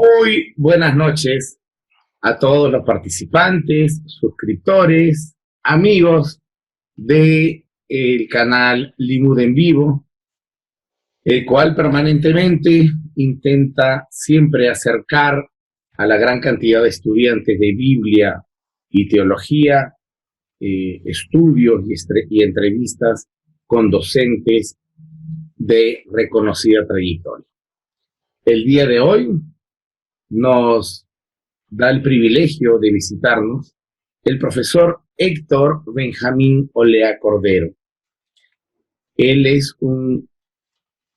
Muy buenas noches a todos los participantes, suscriptores, amigos del canal Limud en Vivo, el cual permanentemente intenta siempre acercar a la gran cantidad de estudiantes de Biblia y teología, estudios y entrevistas con docentes de reconocida trayectoria. El día de hoy nos da el privilegio de visitarnos el profesor Héctor Benjamín Olea Cordero. Él es un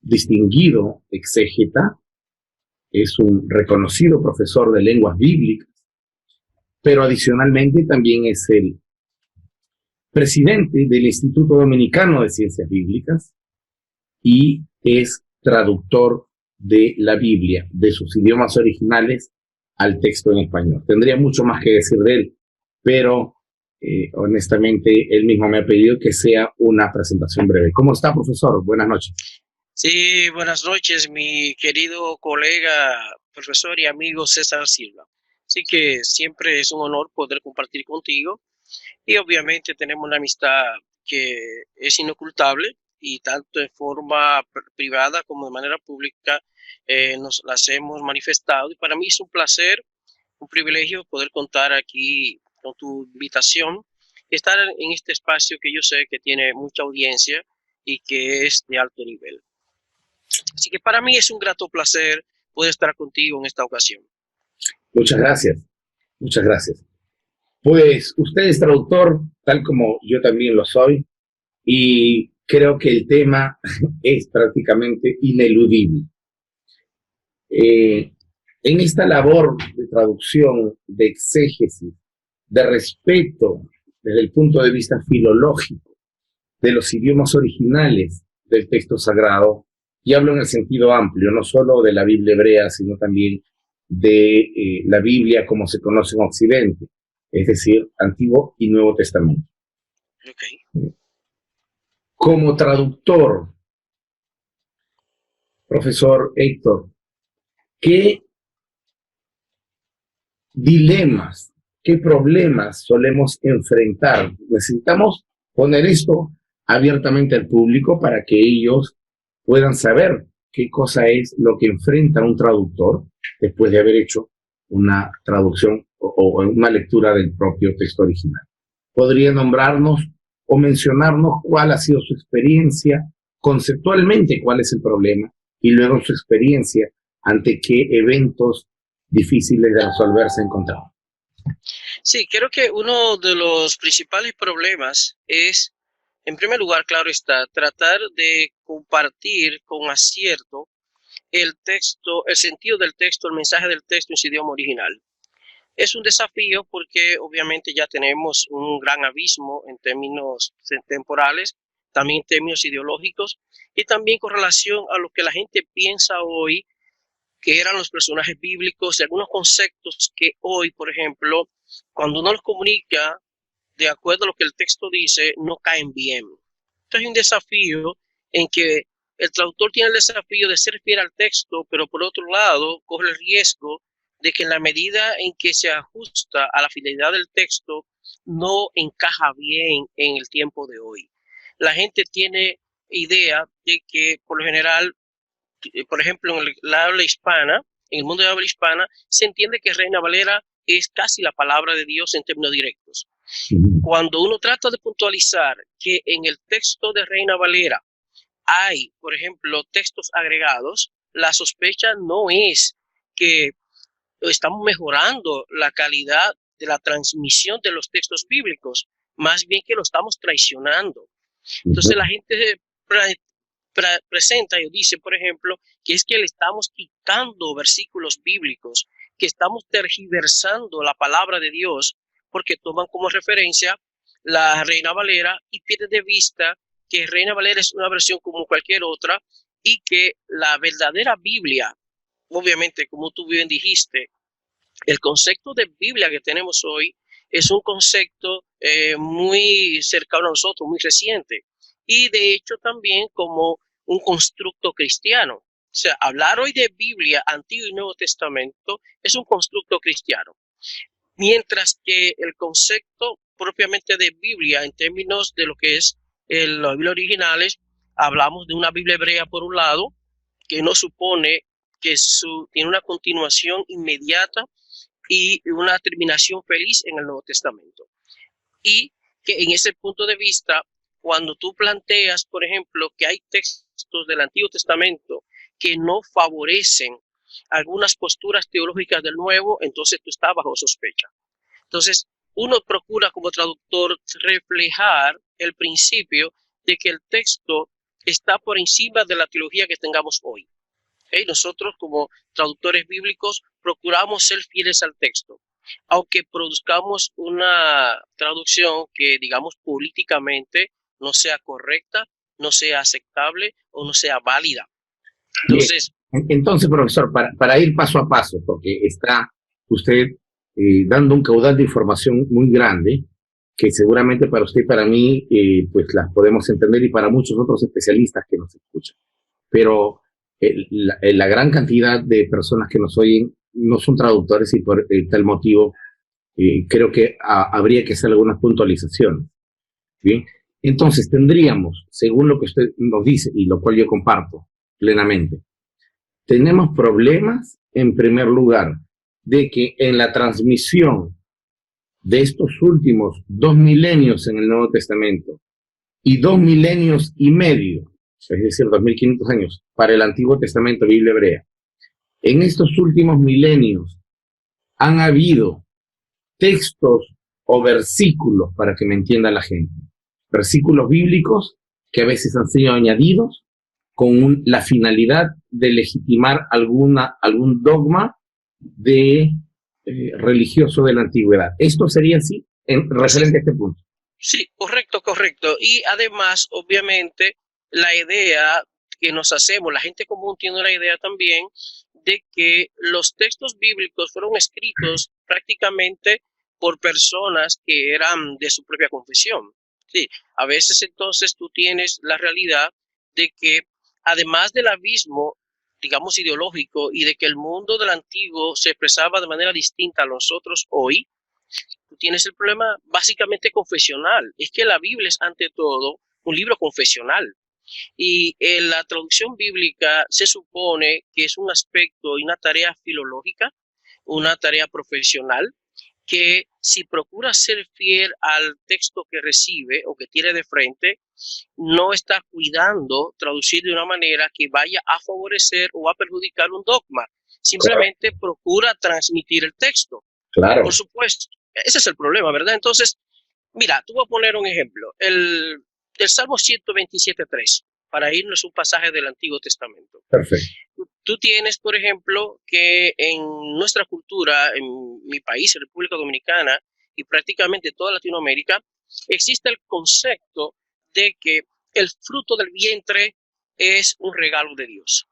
distinguido exégeta, es un reconocido profesor de lenguas bíblicas, pero adicionalmente también es el presidente del Instituto Dominicano de Ciencias Bíblicas y es traductor de la Biblia, de sus idiomas originales al texto en español. Tendría mucho más que decir de él, pero honestamente él mismo me ha pedido que sea una presentación breve. ¿Cómo está, profesor? Buenas noches. Sí, buenas noches, mi querido colega, profesor y amigo César Silva. Así que siempre es un honor poder compartir contigo y obviamente tenemos una amistad que es inocultable y tanto en forma privada como de manera pública nos las hemos manifestado y para mí es un placer, un privilegio poder contar aquí con tu invitación y estar en este espacio que yo sé que tiene mucha audiencia y que es de alto nivel. Así que para mí es un grato placer poder estar contigo en esta ocasión. Muchas gracias, muchas gracias. Pues usted es traductor, tal como yo también lo soy, y creo que el tema es prácticamente ineludible. En esta labor de traducción, de exégesis, de respeto desde el punto de vista filológico de los idiomas originales del texto sagrado, y hablo en el sentido amplio, no solo de la Biblia hebrea, sino también de la Biblia como se conoce en Occidente, es decir, Antiguo y Nuevo Testamento. Okay. Como traductor, profesor Héctor, ¿qué dilemas, qué problemas solemos enfrentar? Necesitamos poner esto abiertamente al público para que ellos puedan saber qué cosa es lo que enfrenta un traductor después de haber hecho una traducción o una lectura del propio texto original. ¿Podría nombrarnos o mencionarnos cuál ha sido su experiencia, conceptualmente cuál es el problema, y luego su experiencia ante qué eventos difíciles de resolver se encontraron? Sí, creo que uno de los principales problemas es, en primer lugar, claro está, tratar de compartir con acierto el texto, el sentido del texto, el mensaje del texto en su idioma original. Es un desafío porque obviamente ya tenemos un gran abismo en términos temporales, también en términos ideológicos y también con relación a lo que la gente piensa hoy que eran los personajes bíblicos y algunos conceptos que hoy, por ejemplo, cuando uno los comunica de acuerdo a lo que el texto dice, no caen bien. Esto es un desafío en que el traductor tiene el desafío de ser fiel al texto, pero por otro lado corre el riesgo de que en la medida en que se ajusta a la fidelidad del texto, no encaja bien en el tiempo de hoy. La gente tiene idea de que por lo general, por ejemplo, en la habla hispana, en el mundo de habla hispana, se entiende que Reina Valera es casi la palabra de Dios en términos directos. Cuando uno trata de puntualizar que en el texto de Reina Valera hay, por ejemplo, textos agregados, la sospecha no es que estamos mejorando la calidad de la transmisión de los textos bíblicos, más bien que lo estamos traicionando. Entonces la gente presenta y dice, por ejemplo, que es que le estamos quitando versículos bíblicos, que estamos tergiversando la palabra de Dios, porque toman como referencia la Reina Valera y pierden de vista que Reina Valera es una versión como cualquier otra y que la verdadera Biblia, obviamente, como tú bien dijiste, el concepto de Biblia que tenemos hoy es un concepto muy cercano a nosotros, muy reciente, y de hecho también como un constructo cristiano. sea, hablar hoy de Biblia, Antiguo y Nuevo Testamento, es un constructo cristiano. Mientras que el concepto propiamente de Biblia, en términos de lo que es la Biblia originales, hablamos de una Biblia hebrea por un lado, que no supone que tiene una continuación inmediata y una terminación feliz en el Nuevo Testamento. Y que en ese punto de vista, cuando tú planteas, por ejemplo, que hay textos del Antiguo Testamento que no favorecen algunas posturas teológicas del Nuevo, entonces tú estás bajo sospecha. Entonces, uno procura como traductor reflejar el principio de que el texto está por encima de la teología que tengamos hoy. ¿Okay? Nosotros como traductores bíblicos procuramos ser fieles al texto, aunque produzcamos una traducción que, digamos, políticamente no sea correcta, no sea aceptable o no sea válida. Entonces, profesor, para ir paso a paso, porque está usted dando un caudal de información muy grande, que seguramente para usted y para mí, pues las podemos entender y para muchos otros especialistas que nos escuchan. Pero la gran cantidad de personas que nos oyen no son traductores y por tal motivo creo que habría que hacer algunas puntualizaciones. Bien, entonces tendríamos, según lo que usted nos dice y lo cual yo comparto plenamente, tenemos problemas en primer lugar de que en la transmisión de estos últimos 2 milenios en el Nuevo Testamento y 2 milenios y medio, es decir, 2500 años, para el Antiguo Testamento, Biblia hebrea. En estos últimos milenios han habido textos o versículos, para que me entienda la gente, versículos bíblicos que a veces han sido añadidos con la finalidad de legitimar algún dogma religioso de la antigüedad. ¿Esto sería así en referente a este punto? Sí, correcto. Y además, obviamente, la idea que nos hacemos, la gente común tiene la idea también de que los textos bíblicos fueron escritos prácticamente por personas que eran de su propia confesión. Sí, a veces entonces tú tienes la realidad de que además del abismo, digamos, ideológico y de que el mundo del antiguo se expresaba de manera distinta a nosotros hoy, tú tienes el problema básicamente confesional. Es que la Biblia es ante todo un libro confesional. Y en la traducción bíblica se supone que es un aspecto y una tarea filológica, una tarea profesional, que si procura ser fiel al texto que recibe o que tiene de frente, no está cuidando traducir de una manera que vaya a favorecer o a perjudicar un dogma. Simplemente procura transmitir el texto. Claro. Por supuesto, ese es el problema, ¿verdad? Entonces, mira, tú voy a poner un ejemplo. El Salmo 127.3, para irnos a un pasaje del Antiguo Testamento. Perfecto. Tú tienes, por ejemplo, que en nuestra cultura, en mi país, República Dominicana, y prácticamente toda Latinoamérica, existe el concepto de que el fruto del vientre es un regalo de Dios.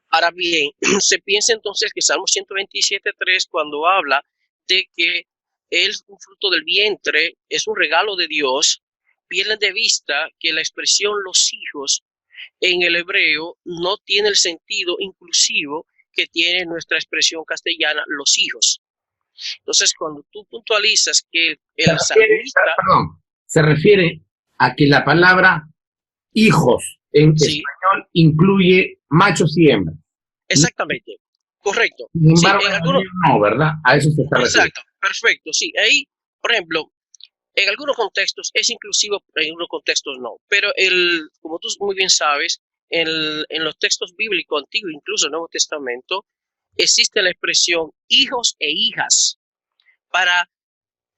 Ahora bien, se piensa entonces que Salmo 127.3, cuando habla de que el fruto del vientre es un regalo de Dios, pierden de vista que la expresión los hijos en el hebreo no tiene el sentido inclusivo que tiene nuestra expresión castellana, los hijos. Entonces, cuando tú puntualizas que el salmista... Perdón, se refiere a que la palabra hijos en español incluye machos y hembras. Exactamente, correcto. Sin embargo, en algunos, no, ¿verdad? A eso se está refiriendo. Exacto, perfecto, sí. Ahí, por ejemplo, en algunos contextos es inclusivo, en algunos contextos no. Pero como tú muy bien sabes, en los textos bíblicos antiguos, incluso el Nuevo Testamento, existe la expresión hijos e hijas para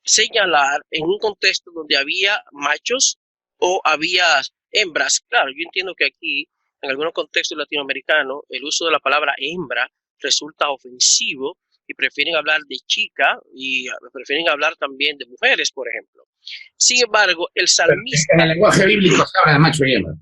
señalar en un contexto donde había machos o había hembras. Claro, yo entiendo que aquí, en algunos contextos latinoamericanos, el uso de la palabra hembra resulta ofensivo y prefieren hablar de chica y prefieren hablar también de mujeres, por ejemplo. Sin embargo, el salmista... En el lenguaje bíblico se habla de macho y hembra.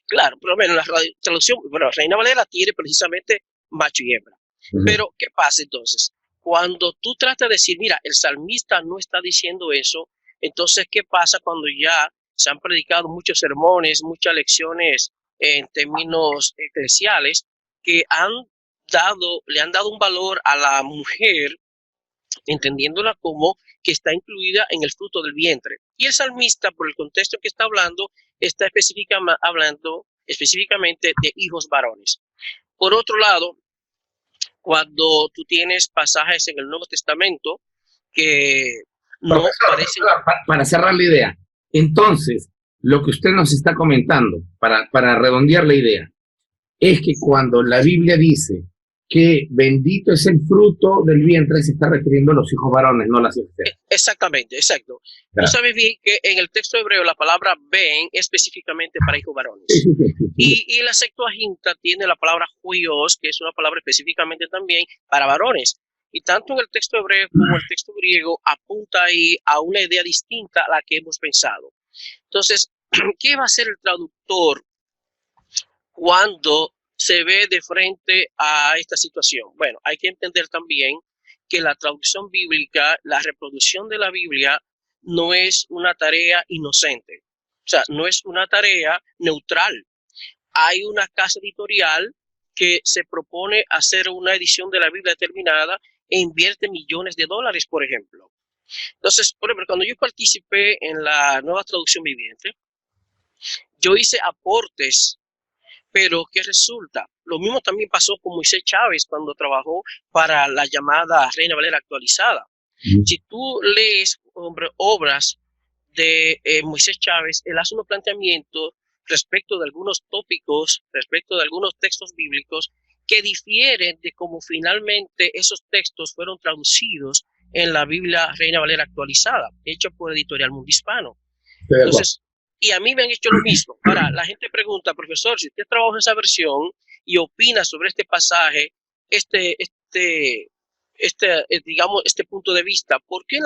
Claro, por lo menos la traducción, bueno, Reina Valera tiene precisamente macho y hembra. Pero, ¿qué pasa entonces? Cuando tú tratas de decir, mira, el salmista no está diciendo eso, entonces, ¿qué pasa cuando ya se han predicado muchos sermones, muchas lecciones en términos eclesiales que le han dado un valor a la mujer, entendiéndola como que está incluida en el fruto del vientre. Y el salmista, por el contexto que está hablando, está hablando específicamente de hijos varones. Por otro lado, cuando tú tienes pasajes en el Nuevo Testamento que no parecen... Para cerrar la idea, entonces, lo que usted nos está comentando, para redondear la idea, es que cuando la Biblia dice que bendito es el fruto del vientre, se está refiriendo a los hijos varones, no las hijas. Exactamente, exacto. Claro. Tú sabes bien que en el texto hebreo la palabra ben es específicamente para hijos varones. Sí. Y la Septuaginta tiene la palabra huios, que es una palabra específicamente también para varones. Y tanto en el texto hebreo como en el texto griego apunta ahí a una idea distinta a la que hemos pensado. Entonces, ¿qué va a hacer el traductor cuando se ve de frente a esta situación? Bueno, hay que entender también que la traducción bíblica, la reproducción de la Biblia, no es una tarea inocente. O sea, no es una tarea neutral. Hay una casa editorial que se propone hacer una edición de la Biblia determinada e invierte millones de dólares, por ejemplo. Entonces, por ejemplo, cuando yo participé en la nueva traducción viviente, yo hice aportes. Pero ¿qué resulta? Lo mismo también pasó con Moisés Chávez cuando trabajó para la llamada Reina Valera actualizada. Si tú lees obras de Moisés Chávez, él hace unos planteamientos respecto de algunos tópicos, respecto de algunos textos bíblicos que difieren de cómo finalmente esos textos fueron traducidos en la Biblia Reina Valera actualizada, hecha por Editorial Mundo Hispano. Entonces, y a mí me han hecho lo mismo. Ahora, la gente pregunta, profesor, si usted trabaja en esa versión y opina sobre este pasaje, digamos, este punto de vista, ¿por qué en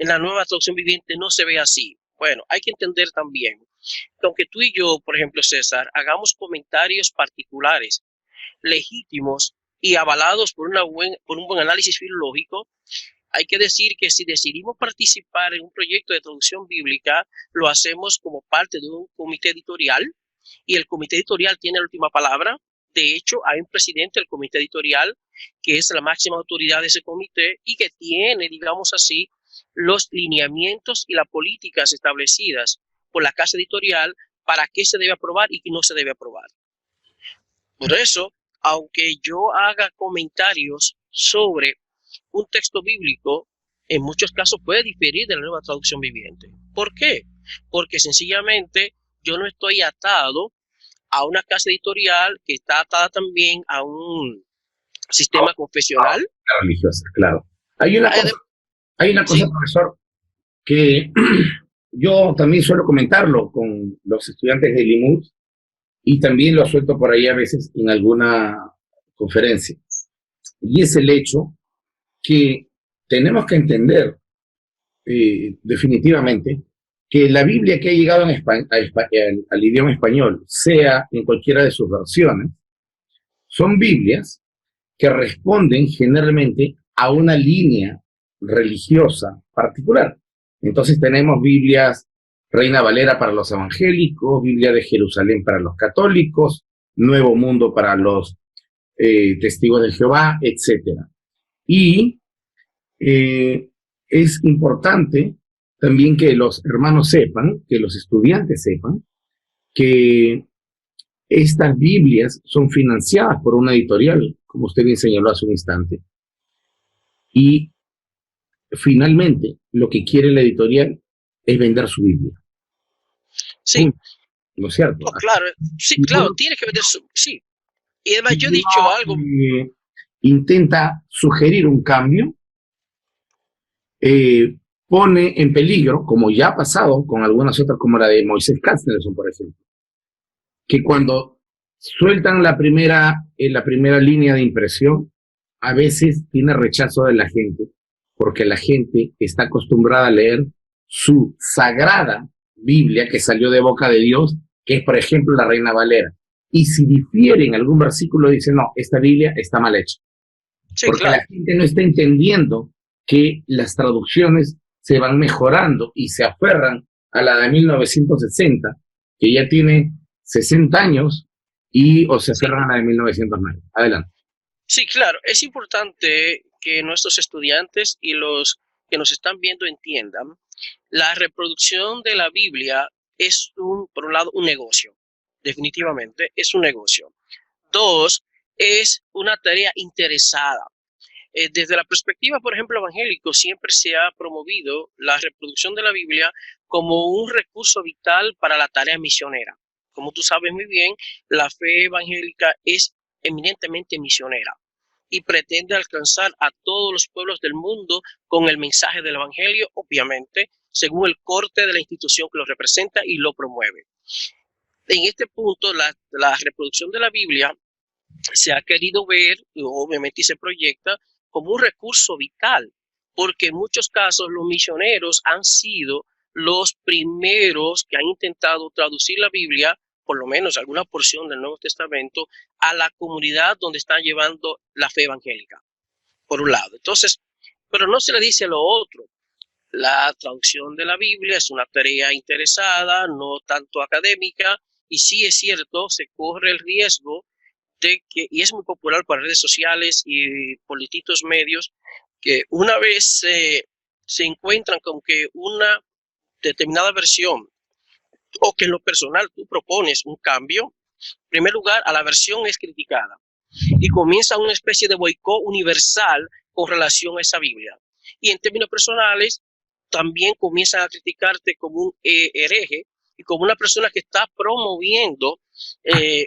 la nueva traducción viviente no se ve así? Bueno, hay que entender también que aunque tú y yo, por ejemplo, César, hagamos comentarios particulares, legítimos y avalados por un buen análisis filológico, hay que decir que si decidimos participar en un proyecto de traducción bíblica, lo hacemos como parte de un comité editorial y el comité editorial tiene la última palabra. De hecho, hay un presidente del comité editorial que es la máxima autoridad de ese comité y que tiene, digamos así, los lineamientos y las políticas establecidas por la casa editorial para qué se debe aprobar y qué no se debe aprobar. Por eso, aunque yo haga comentarios sobre un texto bíblico, en muchos casos puede diferir de la nueva traducción viviente. ¿Por qué? Porque sencillamente yo no estoy atado a una casa editorial que está atada también a un sistema confesional. Religiosa, claro. Hay una cosa, sí, profesor, que yo también suelo comentarlo con los estudiantes de Limud y también lo suelto por ahí a veces en alguna conferencia. Y es el hecho que tenemos que entender definitivamente que la Biblia que ha llegado al idioma español, sea en cualquiera de sus versiones, son Biblias que responden generalmente a una línea religiosa particular. Entonces tenemos Biblias Reina Valera para los evangélicos, Biblia de Jerusalén para los católicos, Nuevo Mundo para los testigos de Jehová, etcétera. Y es importante también que los hermanos sepan, que los estudiantes sepan, que estas Biblias son financiadas por una editorial, como usted bien señaló hace un instante. Y finalmente, lo que quiere la editorial es vender su Biblia. Sí. ¿No es cierto? No, claro, sí, claro, tiene que vender su... Sí. Y además yo he dicho algo... Intenta sugerir un cambio, pone en peligro, como ya ha pasado con algunas otras, como la de Moisés Katznelson, por ejemplo, que cuando sueltan la primera línea de impresión, a veces tiene rechazo de la gente, porque la gente está acostumbrada a leer su sagrada Biblia que salió de boca de Dios, que es, por ejemplo, la Reina Valera. Y si difiere en algún versículo, dice, no, esta Biblia está mal hecha. Sí, porque claro, la gente no está entendiendo que las traducciones se van mejorando y se aferran a la de 1960, que ya tiene 60 años, o se aferran a la de 1909. Adelante. Sí, claro, es importante que nuestros estudiantes y los que nos están viendo entiendan, la reproducción de la Biblia es, por un lado, un negocio. Definitivamente es un negocio. Dos, es una tarea interesada. Desde la perspectiva, por ejemplo, evangélico, siempre se ha promovido la reproducción de la Biblia como un recurso vital para la tarea misionera. Como tú sabes muy bien, la fe evangélica es eminentemente misionera y pretende alcanzar a todos los pueblos del mundo con el mensaje del evangelio, obviamente, según el corte de la institución que lo representa y lo promueve. En este punto, la reproducción de la Biblia se ha querido ver, obviamente, y se proyecta como un recurso vital, porque en muchos casos los misioneros han sido los primeros que han intentado traducir la Biblia, por lo menos alguna porción del Nuevo Testamento, a la comunidad donde están llevando la fe evangélica, por un lado. Entonces, pero no se le dice lo otro. La traducción de la Biblia es una tarea interesada, no tanto académica, y sí es cierto, se corre el riesgo de que, y es muy popular para redes sociales y políticos medios, que una vez se encuentran con que una determinada versión o que en lo personal tú propones un cambio, en primer lugar, a la versión es criticada y comienza una especie de boicot universal con relación a esa Biblia. Y en términos personales, también comienzan a criticarte como un hereje y como una persona que está promoviendo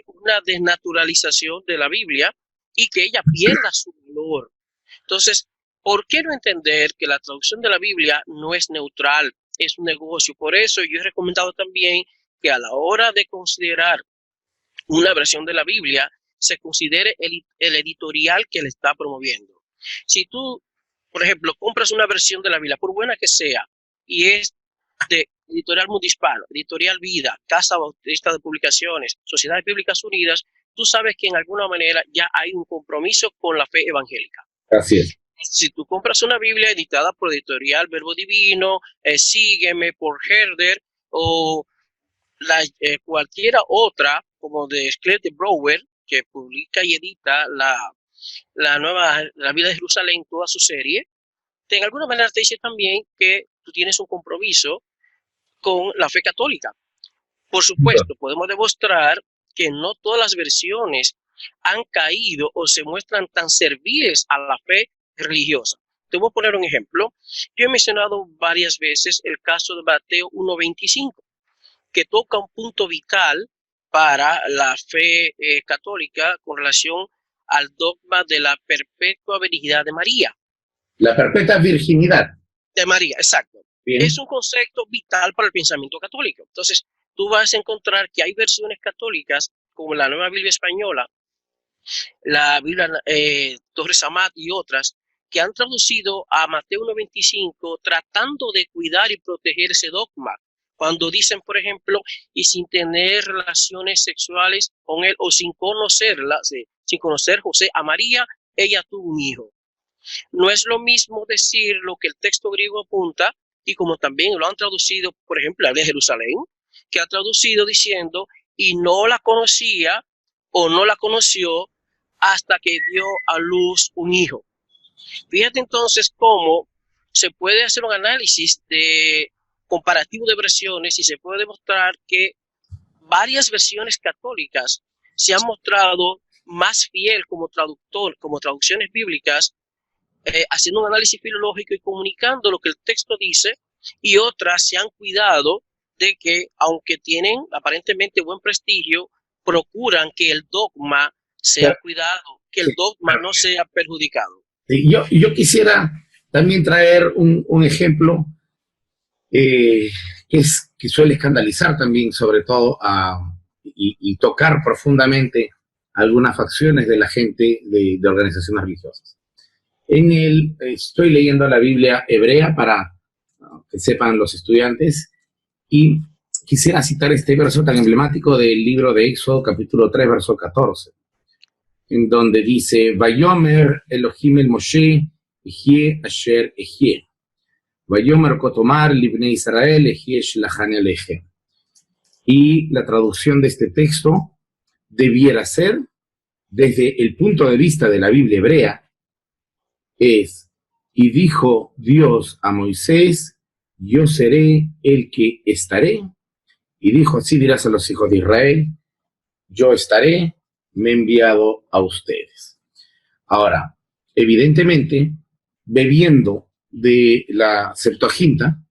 una desnaturalización de la Biblia y que ella pierda su valor. Entonces, ¿por qué no entender que la traducción de la Biblia no es neutral, es un negocio? Por eso yo he recomendado también que a la hora de considerar una versión de la Biblia, se considere el editorial que le está promoviendo. Si tú, por ejemplo, compras una versión de la Biblia, por buena que sea, y es de Editorial Mundo Hispano, Editorial Vida, Casa Bautista de Publicaciones, Sociedades Bíblicas Unidas, tú sabes que en alguna manera ya hay un compromiso con la fe evangélica. Así es. Si tú compras una Biblia editada por Editorial Verbo Divino, Sígueme por Herder o cualquiera otra, como de Sclet de Brouwer, que publica y edita la Biblia de Jerusalén, toda su serie, de alguna manera te dice también que tú tienes un compromiso con la fe católica. Por supuesto, podemos demostrar que no todas las versiones han caído o se muestran tan serviles a la fe religiosa. Te voy a poner un ejemplo. Yo he mencionado varias veces el caso de Mateo 1:25, que toca un punto vital para la fe católica con relación al dogma de la perpetua virginidad de María. La perpetua virginidad. De María, exacto. Bien. Es un concepto vital para el pensamiento católico. Entonces, tú vas a encontrar que hay versiones católicas, como la Nueva Biblia Española, la Biblia Torres Amat y otras, que han traducido a Mateo 1:25 tratando de cuidar y proteger ese dogma. Cuando dicen, por ejemplo, y sin tener relaciones sexuales con él o sin conocerla, sin conocer José a María, ella tuvo un hijo. No es lo mismo decir lo que el texto griego apunta y como también lo han traducido, por ejemplo, la de Jerusalén, que ha traducido diciendo y no la conocía o no la conoció hasta que dio a luz un hijo. Fíjate entonces cómo se puede hacer un análisis de comparativo de versiones y se puede demostrar que varias versiones católicas se han mostrado más fiel como traductor, como traducciones bíblicas, haciendo un análisis filológico y comunicando lo que el texto dice, y otras se han cuidado de que, aunque tienen aparentemente buen prestigio, procuran que el dogma sea cuidado, que el dogma no sea perjudicado. Yo quisiera también traer un ejemplo que suele escandalizar también, sobre todo, y tocar profundamente algunas facciones de la gente de organizaciones religiosas. Estoy leyendo la Biblia hebrea para que sepan los estudiantes, y quisiera citar este verso tan emblemático del libro de Éxodo, capítulo 3, verso 14, en donde dice, Vayomer Elohim el Moshe, Ejie Asher Ejie. Vayomer Kotomar Libne Israel, Ejie Shlachane Aleje. Y la traducción de este texto debiera ser, desde el punto de vista de la Biblia hebrea, es, y dijo Dios a Moisés, yo seré el que estaré, y dijo, así dirás a los hijos de Israel, yo estaré, me he enviado a ustedes. Ahora, evidentemente, bebiendo de la Septuaginta,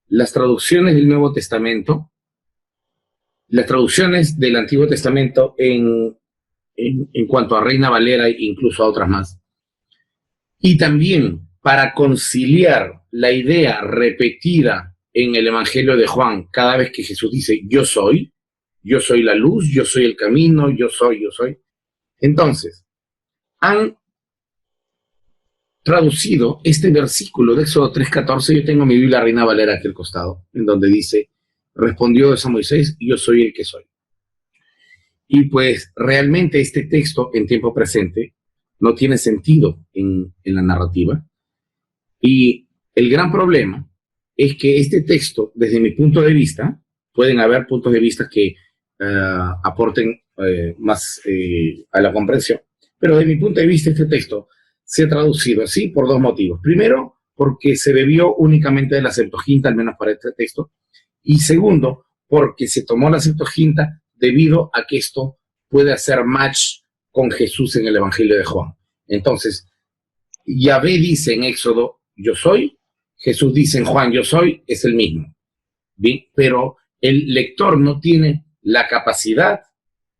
las traducciones del Nuevo Testamento, las traducciones del Antiguo Testamento en cuanto a Reina Valera e incluso a otras más, y también para conciliar la idea repetida en el Evangelio de Juan, cada vez que Jesús dice, yo soy la luz, yo soy el camino, yo soy. Entonces, han traducido este versículo de Éxodo 3:14, yo tengo mi Biblia Reina Valera aquí al costado, en donde dice, respondió Dios a Moisés, yo soy el que soy. Y pues realmente este texto en tiempo presente no tiene sentido en la narrativa. Y el gran problema es que este texto, desde mi punto de vista, pueden haber puntos de vista que aporten más a la comprensión, pero desde mi punto de vista este texto se ha traducido así por dos motivos. Primero, porque se bebió únicamente de la Septuaginta, al menos para este texto, y segundo, porque se tomó la Septuaginta debido a que esto puede hacer match con Jesús en el Evangelio de Juan. Entonces, Yahvé dice en Éxodo, yo soy, Jesús dice en Juan, yo soy, es el mismo. Bien, pero el lector no tiene la capacidad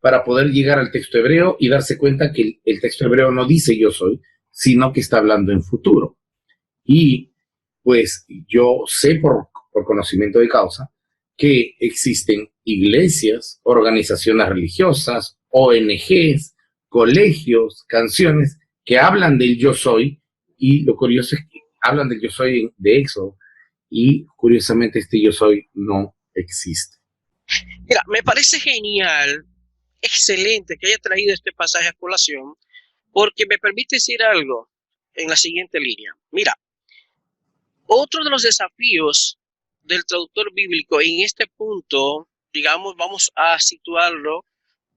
para poder llegar al texto hebreo y darse cuenta que el texto hebreo no dice yo soy, sino que está hablando en futuro. Y pues yo sé por conocimiento de causa que existen iglesias, organizaciones religiosas, ONGs, colegios, canciones que hablan del yo soy, y lo curioso es que hablan del yo soy de Éxodo, y curiosamente este yo soy no existe. Mira, me parece genial, excelente que haya traído este pasaje a colación, porque me permite decir algo en la siguiente línea. Mira, otro de los desafíos del traductor bíblico en este punto, digamos, vamos a situarlo,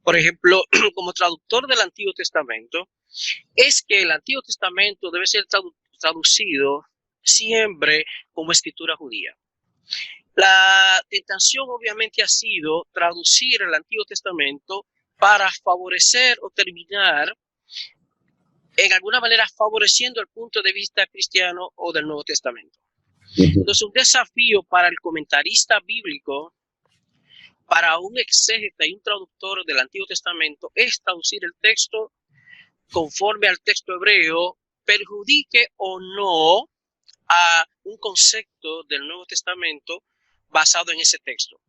por ejemplo, como traductor del Antiguo Testamento, es que el Antiguo Testamento debe ser traducido siempre como escritura judía. La tentación obviamente ha sido traducir el Antiguo Testamento para favorecer o terminar en alguna manera favoreciendo el punto de vista cristiano o del Nuevo Testamento. Entonces, un desafío para el comentarista bíblico, para un exégeta y un traductor del Antiguo Testamento, es traducir el texto conforme al texto hebreo, perjudique o no a un concepto del Nuevo Testamento basado en ese texto.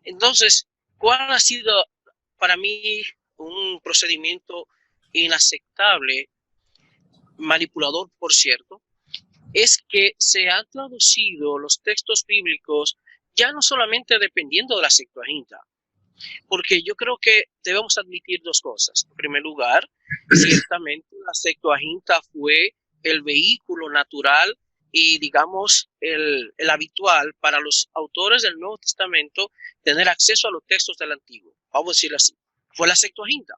Entonces, ¿cuál ha sido para mí un procedimiento inaceptable, manipulador, por cierto? Es que se han traducido los textos bíblicos ya no solamente dependiendo de la Septuaginta, porque yo creo que debemos admitir dos cosas. En primer lugar, ciertamente la Septuaginta fue el vehículo natural y, digamos, el habitual para los autores del Nuevo Testamento tener acceso a los textos del Antiguo. Vamos a decirlo así. Fue la Septuaginta.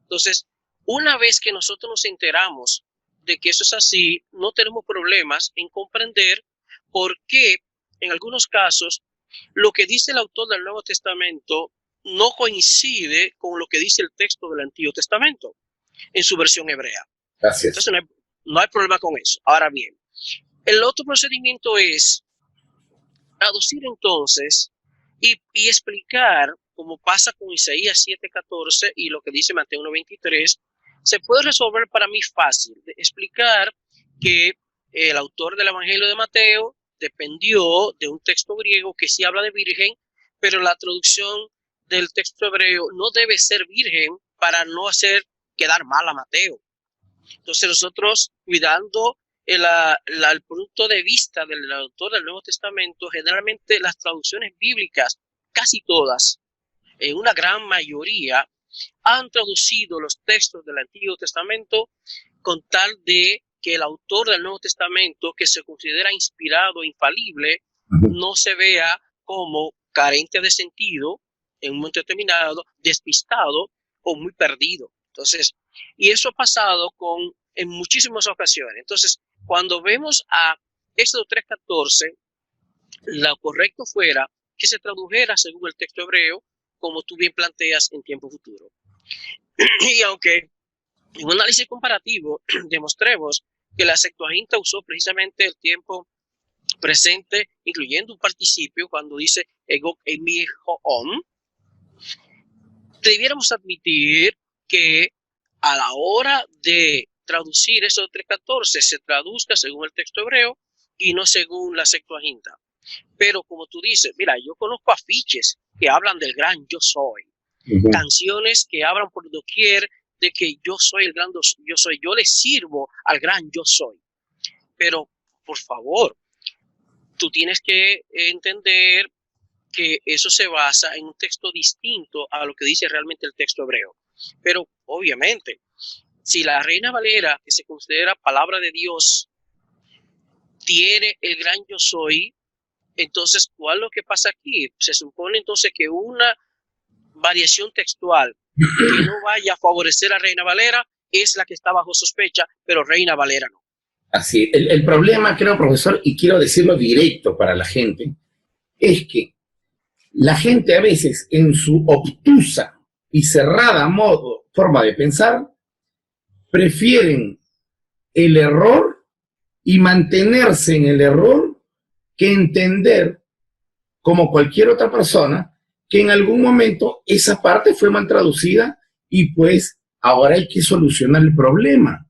Entonces, una vez que nosotros nos enteramos de que eso es así, no tenemos problemas en comprender por qué en algunos casos lo que dice el autor del Nuevo Testamento no coincide con lo que dice el texto del Antiguo Testamento en su versión hebrea. Gracias. Entonces no hay problema con eso. Ahora bien, el otro procedimiento es traducir entonces y explicar, como pasa con Isaías 7:14 y lo que dice Mateo 1:23, se puede resolver para mí fácil, de explicar que el autor del Evangelio de Mateo dependió de un texto griego que sí habla de virgen, pero la traducción del texto hebreo no debe ser virgen para no hacer quedar mal a Mateo. Entonces nosotros, cuidando el punto de vista del autor del Nuevo Testamento, generalmente las traducciones bíblicas, casi todas, en una gran mayoría, han traducido los textos del Antiguo Testamento con tal de que el autor del Nuevo Testamento, que se considera inspirado, infalible, no se vea como carente de sentido en un momento determinado, despistado, o muy perdido. Entonces, y eso ha pasado en muchísimas ocasiones. Entonces, cuando vemos a Éxodo 3:14, lo correcto fuera que se tradujera según el texto hebreo, como tú bien planteas en tiempo futuro. Y aunque en un análisis comparativo demostremos que la Septuaginta usó precisamente el tiempo presente, incluyendo un participio cuando dice ego emi hoon, debiéramos admitir que a la hora de traducir eso 3:14 se traduzca según el texto hebreo y no según la Septuaginta. Pero como tú dices, mira, yo conozco afiches que hablan del gran yo soy, canciones que hablan por doquier de que yo soy el gran yo soy, yo le sirvo al gran yo soy. Pero, por favor, tú tienes que entender que eso se basa en un texto distinto a lo que dice realmente el texto hebreo. Pero, obviamente, si la Reina Valera, que se considera palabra de Dios, tiene el gran yo soy, entonces, ¿cuál es lo que pasa aquí? Se supone entonces que una variación textual que no vaya a favorecer a Reina Valera es la que está bajo sospecha, pero Reina Valera no. Así, el problema, creo, profesor, y quiero decirlo directo para la gente, es que la gente a veces, en su obtusa y cerrada forma de pensar, prefieren el error y mantenerse en el error que entender, como cualquier otra persona, que en algún momento esa parte fue mal traducida y pues ahora hay que solucionar el problema.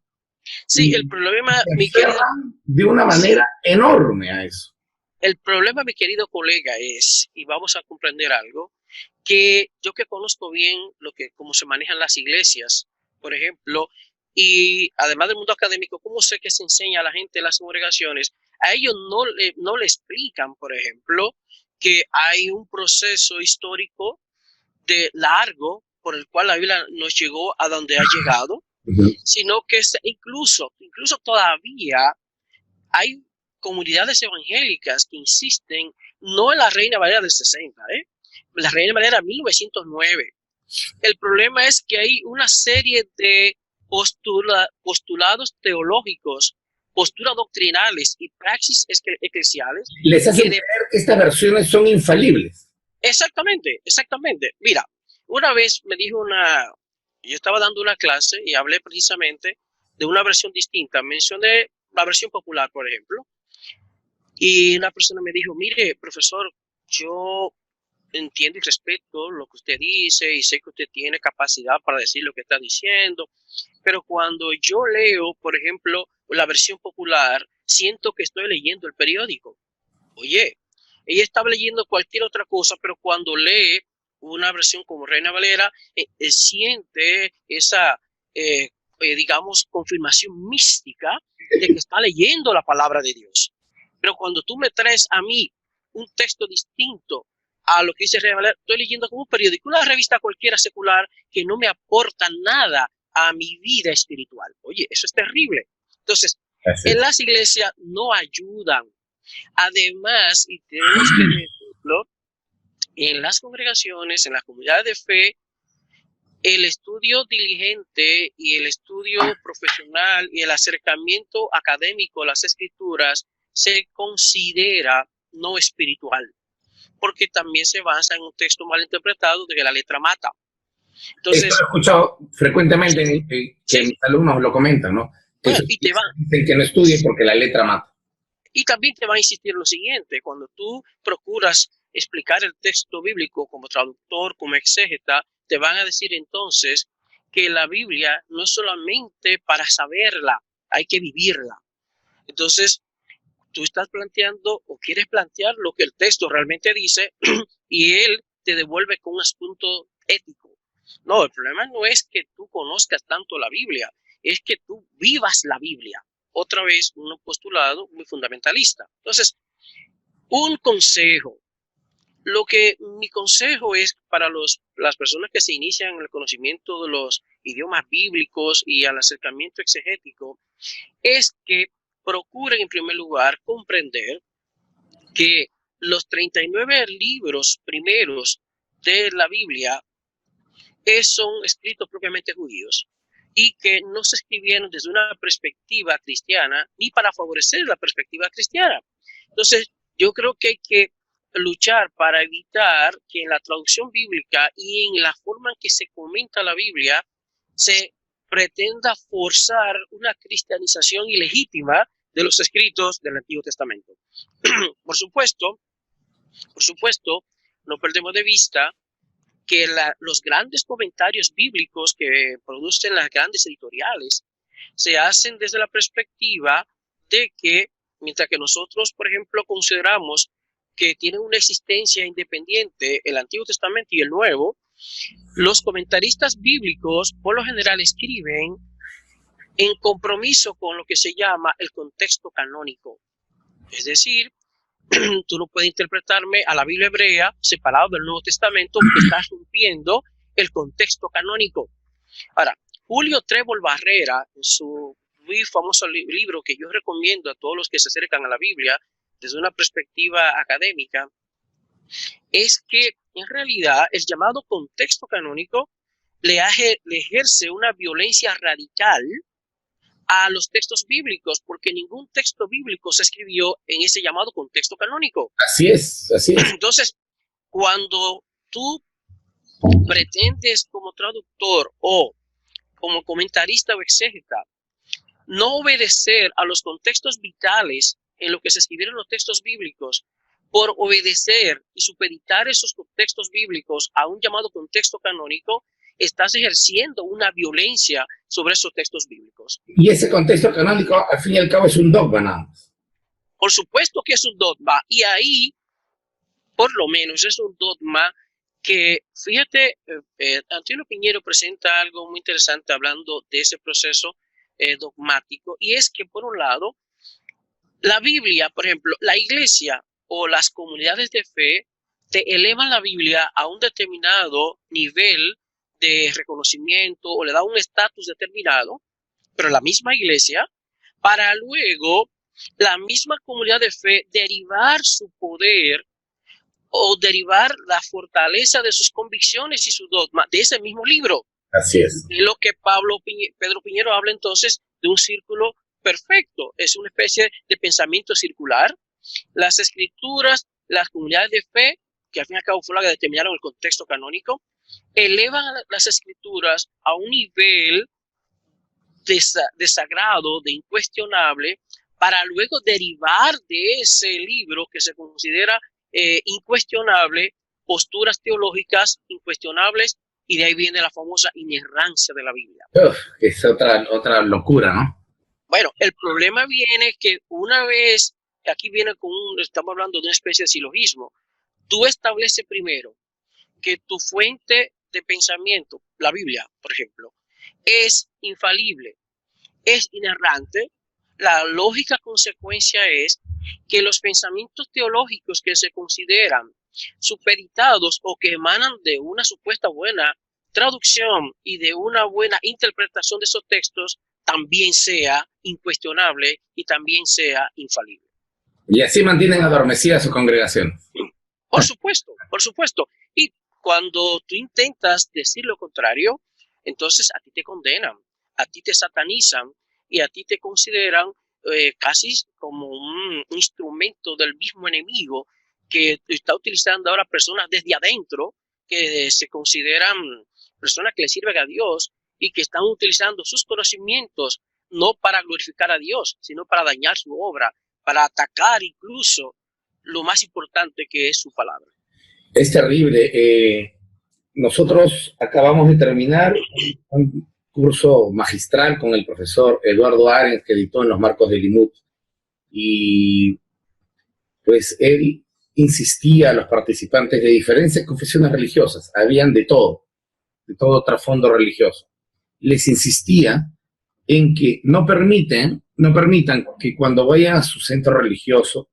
Sí, el problema, mi querido, de una manera enorme a eso. El problema, mi querido colega, es, y vamos a comprender algo, que yo que conozco bien cómo se manejan las iglesias, por ejemplo, y además del mundo académico, cómo sé que se enseña a la gente en las congregaciones, a ellos no le explican, por ejemplo, que hay un proceso histórico largo por el cual la Biblia nos llegó a donde ha llegado, sino que incluso todavía hay comunidades evangélicas que insisten no en la Reina Valera del 60, la Reina Valera 1909. El problema es que hay una serie de postulados teológicos, posturas doctrinales y praxis eclesiales. Les hacen creer que estas versiones son infalibles. Exactamente. Mira, una vez me dijo yo estaba dando una clase y hablé precisamente de una versión distinta. Mencioné la versión popular, por ejemplo, y una persona me dijo, mire, profesor, yo entiendo y respeto lo que usted dice y sé que usted tiene capacidad para decir lo que está diciendo, pero cuando yo leo, por ejemplo, la versión popular, siento que estoy leyendo el periódico. Oye, ella estaba leyendo cualquier otra cosa, pero cuando lee una versión como Reina Valera, siente esa, digamos, confirmación mística de que está leyendo la palabra de Dios. Pero cuando tú me traes a mí un texto distinto a lo que dice Reina Valera, estoy leyendo como un periódico, una revista cualquiera secular que no me aporta nada a mi vida espiritual. Oye, eso es terrible. Entonces, en las iglesias no ayudan. Además, y tenemos que decirlo, en las congregaciones, en las comunidades de fe, el estudio diligente y el estudio profesional y el acercamiento académico a las escrituras se considera no espiritual, porque también se basa en un texto mal interpretado de que la letra mata. Entonces, esto lo he escuchado frecuentemente que mis alumnos lo comentan, ¿no? Que dicen que no estudien porque la letra mata. Y también te va a insistir lo siguiente, cuando tú procuras explicar el texto bíblico como traductor, como exégeta, te van a decir entonces que la Biblia no es solamente para saberla, hay que vivirla. Entonces, tú estás planteando o quieres plantear lo que el texto realmente dice y él te devuelve con un asunto ético. No, el problema no es que tú conozcas tanto la Biblia, es que tú vivas la Biblia. Otra vez, un postulado muy fundamentalista. Entonces, un consejo. Mi consejo es para las personas que se inician en el conocimiento de los idiomas bíblicos y al acercamiento exegético, es que procuren en primer lugar comprender que los 39 libros primeros de la Biblia son escritos propiamente judíos y que no se escribieron desde una perspectiva cristiana ni para favorecer la perspectiva cristiana. Entonces, yo creo que hay que luchar para evitar que en la traducción bíblica y en la forma en que se comenta la Biblia se pretenda forzar una cristianización ilegítima de los escritos del Antiguo Testamento. Por supuesto, no perdemos de vista que los grandes comentarios bíblicos que producen las grandes editoriales se hacen desde la perspectiva de que, mientras que nosotros, por ejemplo, consideramos que tienen una existencia independiente el Antiguo Testamento y el Nuevo, los comentaristas bíblicos por lo general escriben en compromiso con lo que se llama el contexto canónico. Es decir, tú no puedes interpretarme a la Biblia hebrea separado del Nuevo Testamento porque estás rompiendo el contexto canónico. Ahora, Julio Trébol Barrera, en su muy famoso libro que yo recomiendo a todos los que se acercan a la Biblia desde una perspectiva académica, es que en realidad el llamado contexto canónico le ejerce una violencia radical a los textos bíblicos, porque ningún texto bíblico se escribió en ese llamado contexto canónico. Así es, así es. Entonces, cuando tú pretendes como traductor o como comentarista o exégeta no obedecer a los contextos vitales en lo que se escribieron los textos bíblicos, por obedecer y supeditar esos contextos bíblicos a un llamado contexto canónico, estás ejerciendo una violencia sobre esos textos bíblicos. Y ese contexto canónico, al fin y al cabo, es un dogma nada más. Por supuesto que es un dogma, y ahí, por lo menos, es un dogma que, fíjate, Antonio Piñero presenta algo muy interesante hablando de ese proceso dogmático, y es que, por un lado, la Biblia, por ejemplo, la iglesia o las comunidades de fe te elevan la Biblia a un determinado nivel de reconocimiento o le da un estatus determinado, pero la misma iglesia, para luego la misma comunidad de fe derivar su poder o derivar la fortaleza de sus convicciones y su dogma de ese mismo libro. Así es. Es lo que Pedro Piñero habla entonces de un círculo perfecto, es una especie de pensamiento circular. Las escrituras, las comunidades de fe, que al fin y al cabo fueron las que determinaron el contexto canónico, elevan las escrituras a un nivel de sagrado, de incuestionable, para luego derivar de ese libro que se considera incuestionable, posturas teológicas incuestionables, y de ahí viene la famosa inerrancia de la Biblia. Es otra locura, ¿no? Bueno, el problema viene que una vez, aquí viene estamos hablando de una especie de silogismo, tú estableces primero que tu fuente de pensamiento, la Biblia, por ejemplo, es infalible, es inerrante. La lógica consecuencia es que los pensamientos teológicos que se consideran supeditados o que emanan de una supuesta buena traducción y de una buena interpretación de esos textos también sea incuestionable y también sea infalible. Y así mantienen adormecida a su congregación. Por supuesto, por supuesto. Y cuando tú intentas decir lo contrario, entonces a ti te condenan, a ti te satanizan y a ti te consideran casi como un instrumento del mismo enemigo que está utilizando ahora personas desde adentro que se consideran personas que le sirven a Dios y que están utilizando sus conocimientos no para glorificar a Dios, sino para dañar su obra, para atacar incluso lo más importante que es su palabra. Es terrible. Nosotros acabamos de terminar un curso magistral con el profesor Eduardo Arens, que editó en los marcos del Limud, y pues él insistía a los participantes de diferentes confesiones religiosas, habían de todo trasfondo religioso, les insistía en que no permitan que cuando vayan a su centro religioso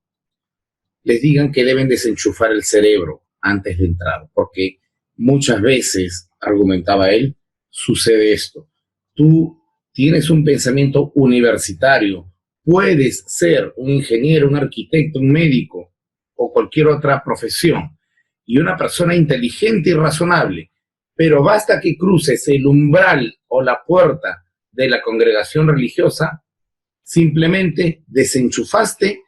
les digan que deben desenchufar el cerebro antes de entrar, porque muchas veces, argumentaba él, sucede esto. Tú tienes un pensamiento universitario, puedes ser un ingeniero, un arquitecto, un médico o cualquier otra profesión, y una persona inteligente y razonable pero basta que cruces el umbral o la puerta de la congregación religiosa, simplemente desenchufaste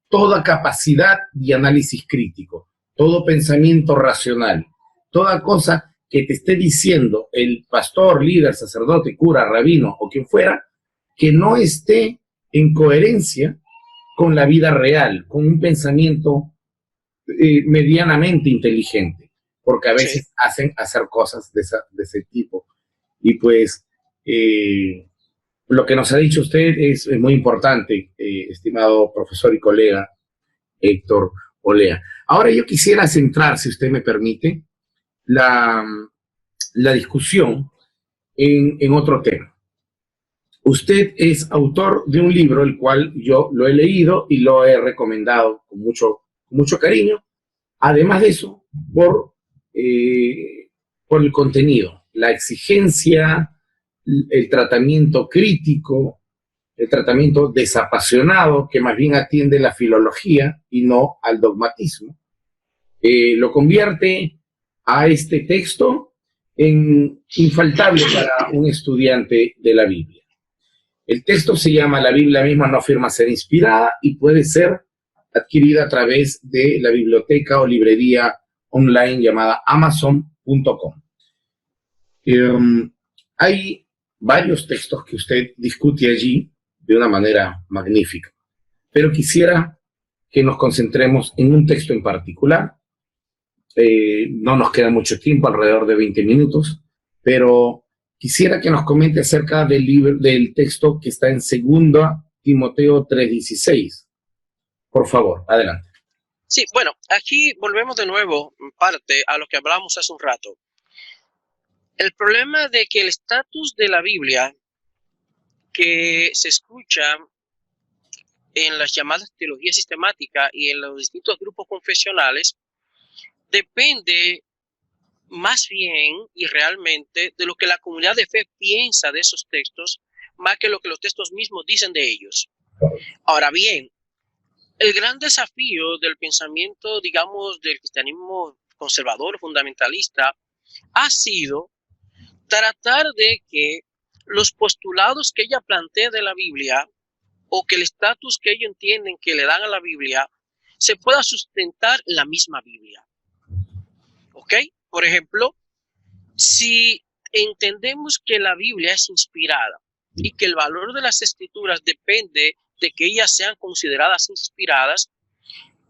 toda capacidad de análisis crítico, todo pensamiento racional, toda cosa que te esté diciendo el pastor, líder, sacerdote, cura, rabino o quien fuera, que no esté en coherencia con la vida real, con un pensamiento medianamente inteligente, porque a veces Sí. hacen hacer cosas de ese tipo. Y pues lo que nos ha dicho usted es muy importante, estimado profesor y colega Héctor Olea. Ahora yo quisiera centrar, si usted me permite, la, la discusión en otro tema. Usted es autor de un libro, el cual yo lo he leído y lo he recomendado con mucho cariño. Además de eso, por el contenido, la exigencia, el tratamiento crítico, el tratamiento desapasionado, que más bien atiende la filología y no al dogmatismo, lo convierte a este texto en infaltable para un estudiante de la Biblia. El texto se llama La Biblia misma no afirma ser inspirada y puede ser adquirida a través de la biblioteca o librería online llamada amazon.com. Hay varios textos que usted discute allí de una manera magnífica, pero quisiera que nos concentremos en un texto en particular. No nos queda mucho tiempo, alrededor de 20 minutos, pero quisiera que nos comente acerca del texto que está en 2 Timoteo 3:16. Por favor, adelante. Sí, bueno, aquí volvemos de nuevo, en parte, a lo que hablamos hace un rato. El problema de que el estatus de la Biblia que se escucha en las llamadas teología sistemática y en los distintos grupos confesionales depende más bien y realmente de lo que la comunidad de fe piensa de esos textos, más que lo que los textos mismos dicen de ellos. Ahora bien, el gran desafío del pensamiento, digamos, del cristianismo conservador, fundamentalista, ha sido tratar de que los postulados que ella plantea de la Biblia o que el estatus que ellos entienden que le dan a la Biblia se pueda sustentar en la misma Biblia. ¿Ok? Por ejemplo, si entendemos que la Biblia es inspirada y que el valor de las escrituras depende de que ellas sean consideradas inspiradas,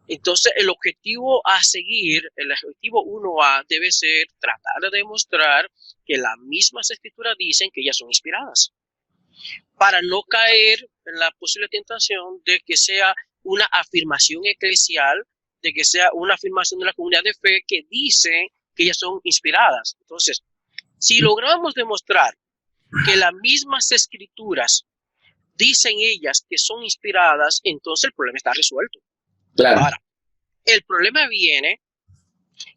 entonces el objetivo a seguir, el objetivo 1A debe ser tratar de demostrar que las mismas escrituras dicen que ellas son inspiradas, para no caer en la posible tentación de que sea una afirmación eclesial, de que sea una afirmación de la comunidad de fe que dice que ellas son inspiradas. Entonces, si logramos demostrar que las mismas escrituras dicen ellas que son inspiradas, entonces el problema está resuelto. Claro. Ahora, el problema viene,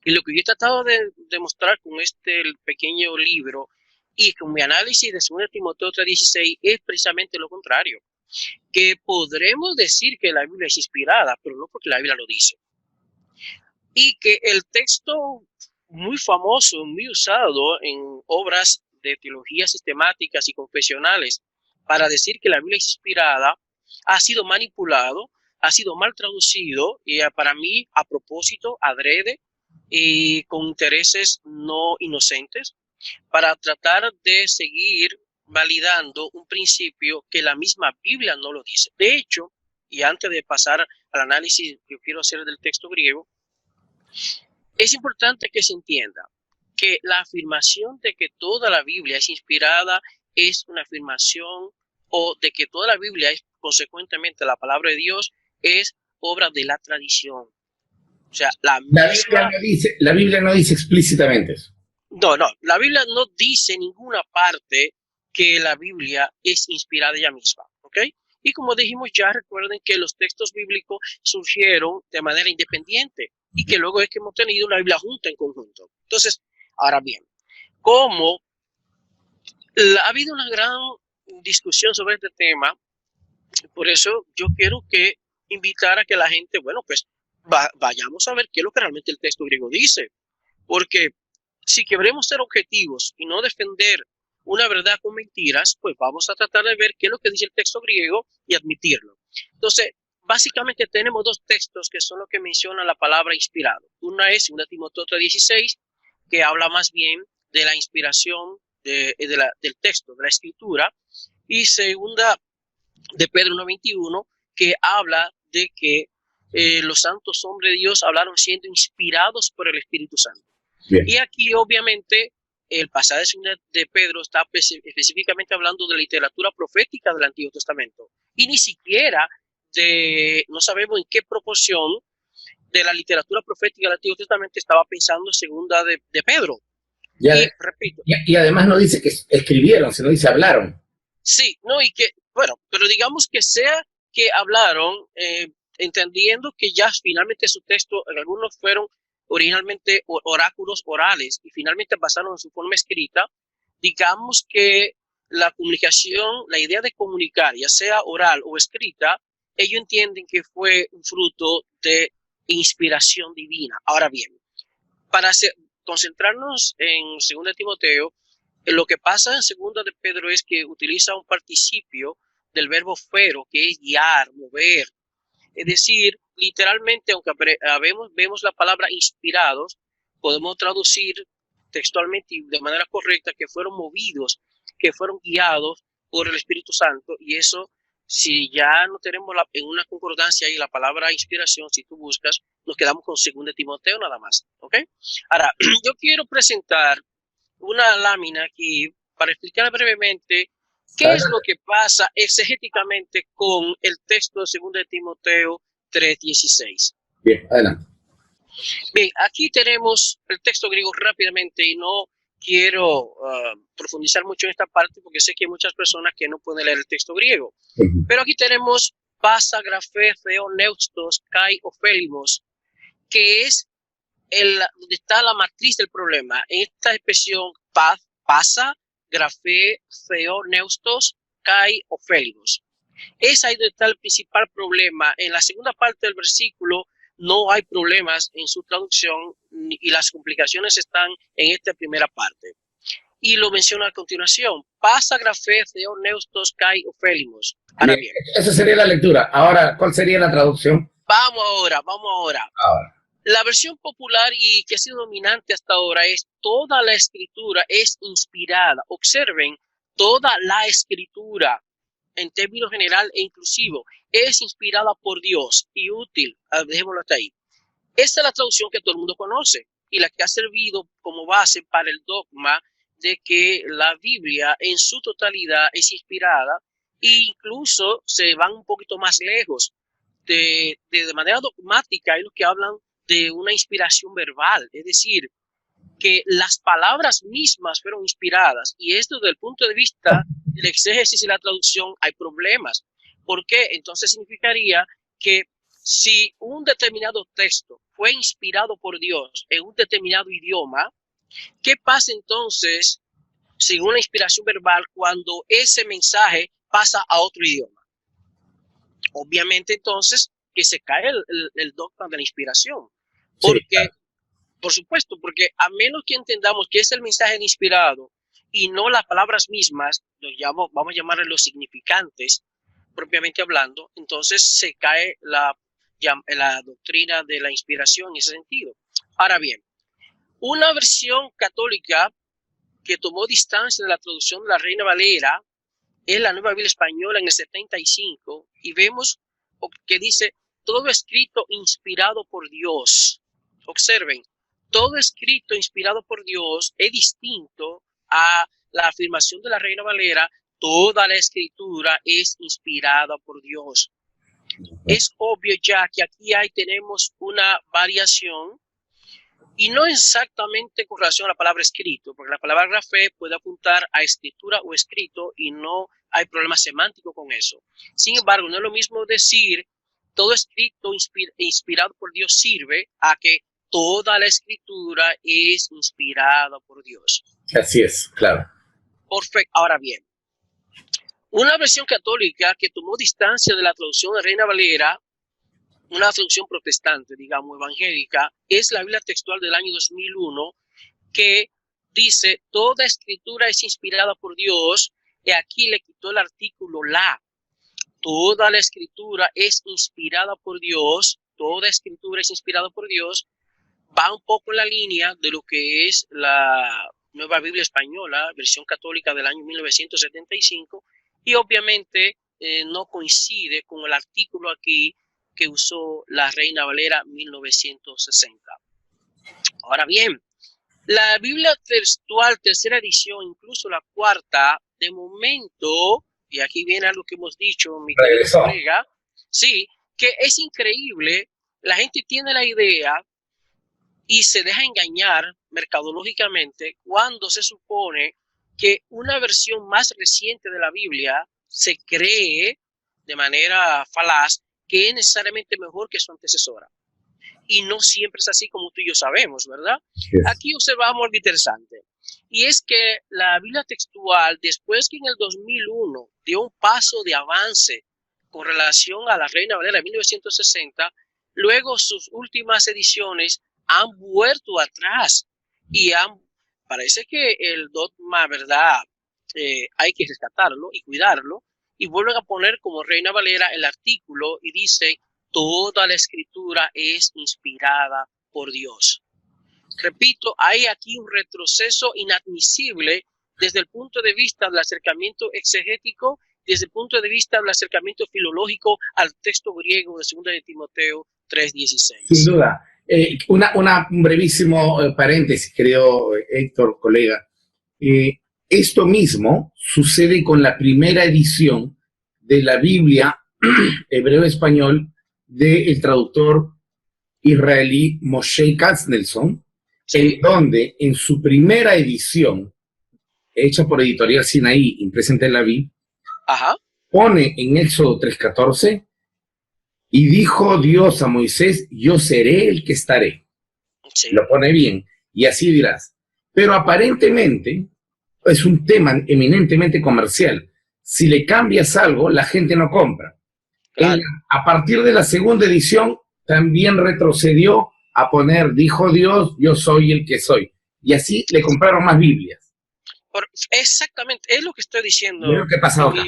y lo que yo he tratado de demostrar con este pequeño libro y con mi análisis de 2 Timoteo 3:16 es precisamente lo contrario, que podremos decir que la Biblia es inspirada, pero no porque la Biblia lo dice. Y que el texto muy famoso, muy usado en obras de teología sistemáticas y confesionales para decir que la Biblia es inspirada, ha sido manipulado, ha sido mal traducido y para mí a propósito, adrede y con intereses no inocentes para tratar de seguir validando un principio que la misma Biblia no lo dice. De hecho, y antes de pasar al análisis que quiero hacer del texto griego, es importante que se entienda que la afirmación de que toda la Biblia es inspirada es una afirmación, o de que toda la Biblia es consecuentemente la palabra de Dios, es obra de la tradición. O sea, la Biblia no dice explícitamente eso. No, la Biblia no dice en ninguna parte que la Biblia es inspirada ella misma, ¿ok? Y como dijimos ya, recuerden que los textos bíblicos surgieron de manera independiente y que luego es que hemos tenido una Biblia junta en conjunto. Entonces, ahora bien, como ha habido una gran discusión sobre este tema, por eso yo quiero que invitar a que la gente, bueno, pues vayamos a ver qué es lo que realmente el texto griego dice, porque si queremos ser objetivos y no defender una verdad con mentiras, pues vamos a tratar de ver qué es lo que dice el texto griego y admitirlo. Entonces, básicamente tenemos dos textos que son los que mencionan la palabra inspirado. Una es 2 Timoteo 3:16, que habla más bien de la inspiración del texto, de la escritura, y segunda de Pedro 1:21, que habla de que los santos hombres de Dios hablaron siendo inspirados por el Espíritu Santo. Bien. Y aquí obviamente el pasaje de Pedro está específicamente hablando de la literatura profética del Antiguo Testamento, y ni siquiera no sabemos en qué proporción de la literatura profética del Antiguo Testamento estaba pensando en segunda de Pedro. Repito. Y además no dice que escribieron, sino dice hablaron. Sí, no, y que, bueno, pero digamos que sea que hablaron, entendiendo que ya finalmente su texto, algunos fueron originalmente oráculos orales y finalmente pasaron en su forma escrita. Digamos que la comunicación, la idea de comunicar, ya sea oral o escrita, ellos entienden que fue un fruto de inspiración divina. Ahora bien, para concentrarnos en 2 Timoteo, lo que pasa en 2 de Pedro es que utiliza un participio del verbo fero, que es guiar, mover. Es decir, literalmente, aunque vemos la palabra inspirados, podemos traducir textualmente y de manera correcta que fueron movidos, que fueron guiados por el Espíritu Santo. Y eso, si ya no tenemos en una concordancia ahí la palabra inspiración, si tú buscas, nos quedamos con 2 de Timoteo nada más. ¿Ok? Ahora, yo quiero presentar una lámina aquí para explicar brevemente qué es lo que pasa exegéticamente con el texto de 2 de Timoteo 3:16. Bien, adelante. Bien, aquí tenemos el texto griego rápidamente y no quiero profundizar mucho en esta parte porque sé que hay muchas personas que no pueden leer el texto griego. Pero aquí tenemos pasa, grafé, theo, neustos, kai, ofélimos, que es donde está la matriz del problema. En esta expresión pasa, grafé, theo, neustos, kai, ofélimos. Es ahí donde está el principal problema. En la segunda parte del versículo no hay problemas en su traducción y las complicaciones están en esta primera parte. Y lo menciona a continuación. Pasa, grafé, theo, neustos, kai, ofélimos. Ahora bien. Esa sería la lectura. Ahora, ¿cuál sería la traducción? Vamos ahora. La versión popular y que ha sido dominante hasta ahora es toda la escritura es inspirada. Observen, toda la escritura en términos general e inclusivo es inspirada por Dios y útil. Dejémoslo hasta ahí. Esta es la traducción que todo el mundo conoce y la que ha servido como base para el dogma de que la Biblia en su totalidad es inspirada e incluso se van un poquito más lejos. De manera dogmática hay los que hablan de una inspiración verbal, es decir, que las palabras mismas fueron inspiradas, y esto desde el punto de vista del exégesis y la traducción hay problemas. ¿Por qué? Entonces significaría que si un determinado texto fue inspirado por Dios en un determinado idioma, ¿qué pasa entonces según una inspiración verbal cuando ese mensaje pasa a otro idioma? Obviamente entonces que se cae el dogma de la inspiración. Porque, sí, claro. Por supuesto, porque a menos que entendamos que es el mensaje inspirado y no las palabras mismas, vamos a llamarle los significantes, propiamente hablando, entonces se cae la doctrina de la inspiración en ese sentido. Ahora bien, una versión católica que tomó distancia de la traducción de la Reina Valera es la Nueva Biblia Española en el 75, y vemos que dice todo escrito inspirado por Dios. Observen, todo escrito inspirado por Dios es distinto a la afirmación de la Reina Valera, toda la escritura es inspirada por Dios. Es obvio ya que aquí tenemos una variación, y no exactamente con relación a la palabra escrito, porque la palabra grafé puede apuntar a escritura o escrito y no hay problema semántico con eso. Sin embargo, no es lo mismo decir todo escrito inspirado por Dios sirve a que toda la escritura es inspirada por Dios. Así es, claro. Perfecto. Ahora bien, una versión católica que tomó distancia de la traducción de Reina Valera, una traducción protestante, digamos, evangélica, es la Biblia textual del año 2001, que dice, toda escritura es inspirada por Dios, y aquí le quitó el artículo la. Toda la escritura es inspirada por Dios, toda escritura es inspirada por Dios, va un poco en la línea de lo que es la Nueva Biblia Española, versión católica del año 1975, y obviamente no coincide con el artículo aquí que usó la Reina Valera 1960. Ahora bien, la Biblia textual, tercera edición, incluso la cuarta, de momento, y aquí viene algo que hemos dicho, mi querido colega, sí, que es increíble, la gente tiene la idea y se deja engañar mercadológicamente cuando se supone que una versión más reciente de la Biblia se cree de manera falaz que es necesariamente mejor que su antecesora. Y no siempre es así, como tú y yo sabemos, ¿verdad? Yes. Aquí observamos algo interesante. Y es que la Biblia textual, después que en el 2001 dio un paso de avance con relación a la Reina Valera de 1960, luego sus últimas ediciones han vuelto atrás y parece que el dogma, ¿verdad? Hay que rescatarlo y cuidarlo, y vuelven a poner como Reina Valera el artículo y dice, toda la escritura es inspirada por Dios. Repito, hay aquí un retroceso inadmisible desde el punto de vista del acercamiento exegético, desde el punto de vista del acercamiento filológico al texto griego de 2 de Timoteo 3:16. Sin duda. Un brevísimo paréntesis, querido Héctor, colega. Esto mismo sucede con la primera edición de la Biblia hebreo-español del traductor israelí Moshe Katznelson, en donde en su primera edición, hecha por Editorial Sinaí, impresa en Tel Aviv, pone en Éxodo 3:14, y dijo Dios a Moisés, yo seré el que estaré. Sí. Lo pone bien, y así dirás. Pero aparentemente es un tema eminentemente comercial. Si le cambias algo, la gente no compra. Claro. A partir de la segunda edición, también retrocedió a poner, dijo Dios, yo soy el que soy. Y así le compraron más Biblias. Exactamente, es lo que estoy diciendo. Es lo que ha pasado acá.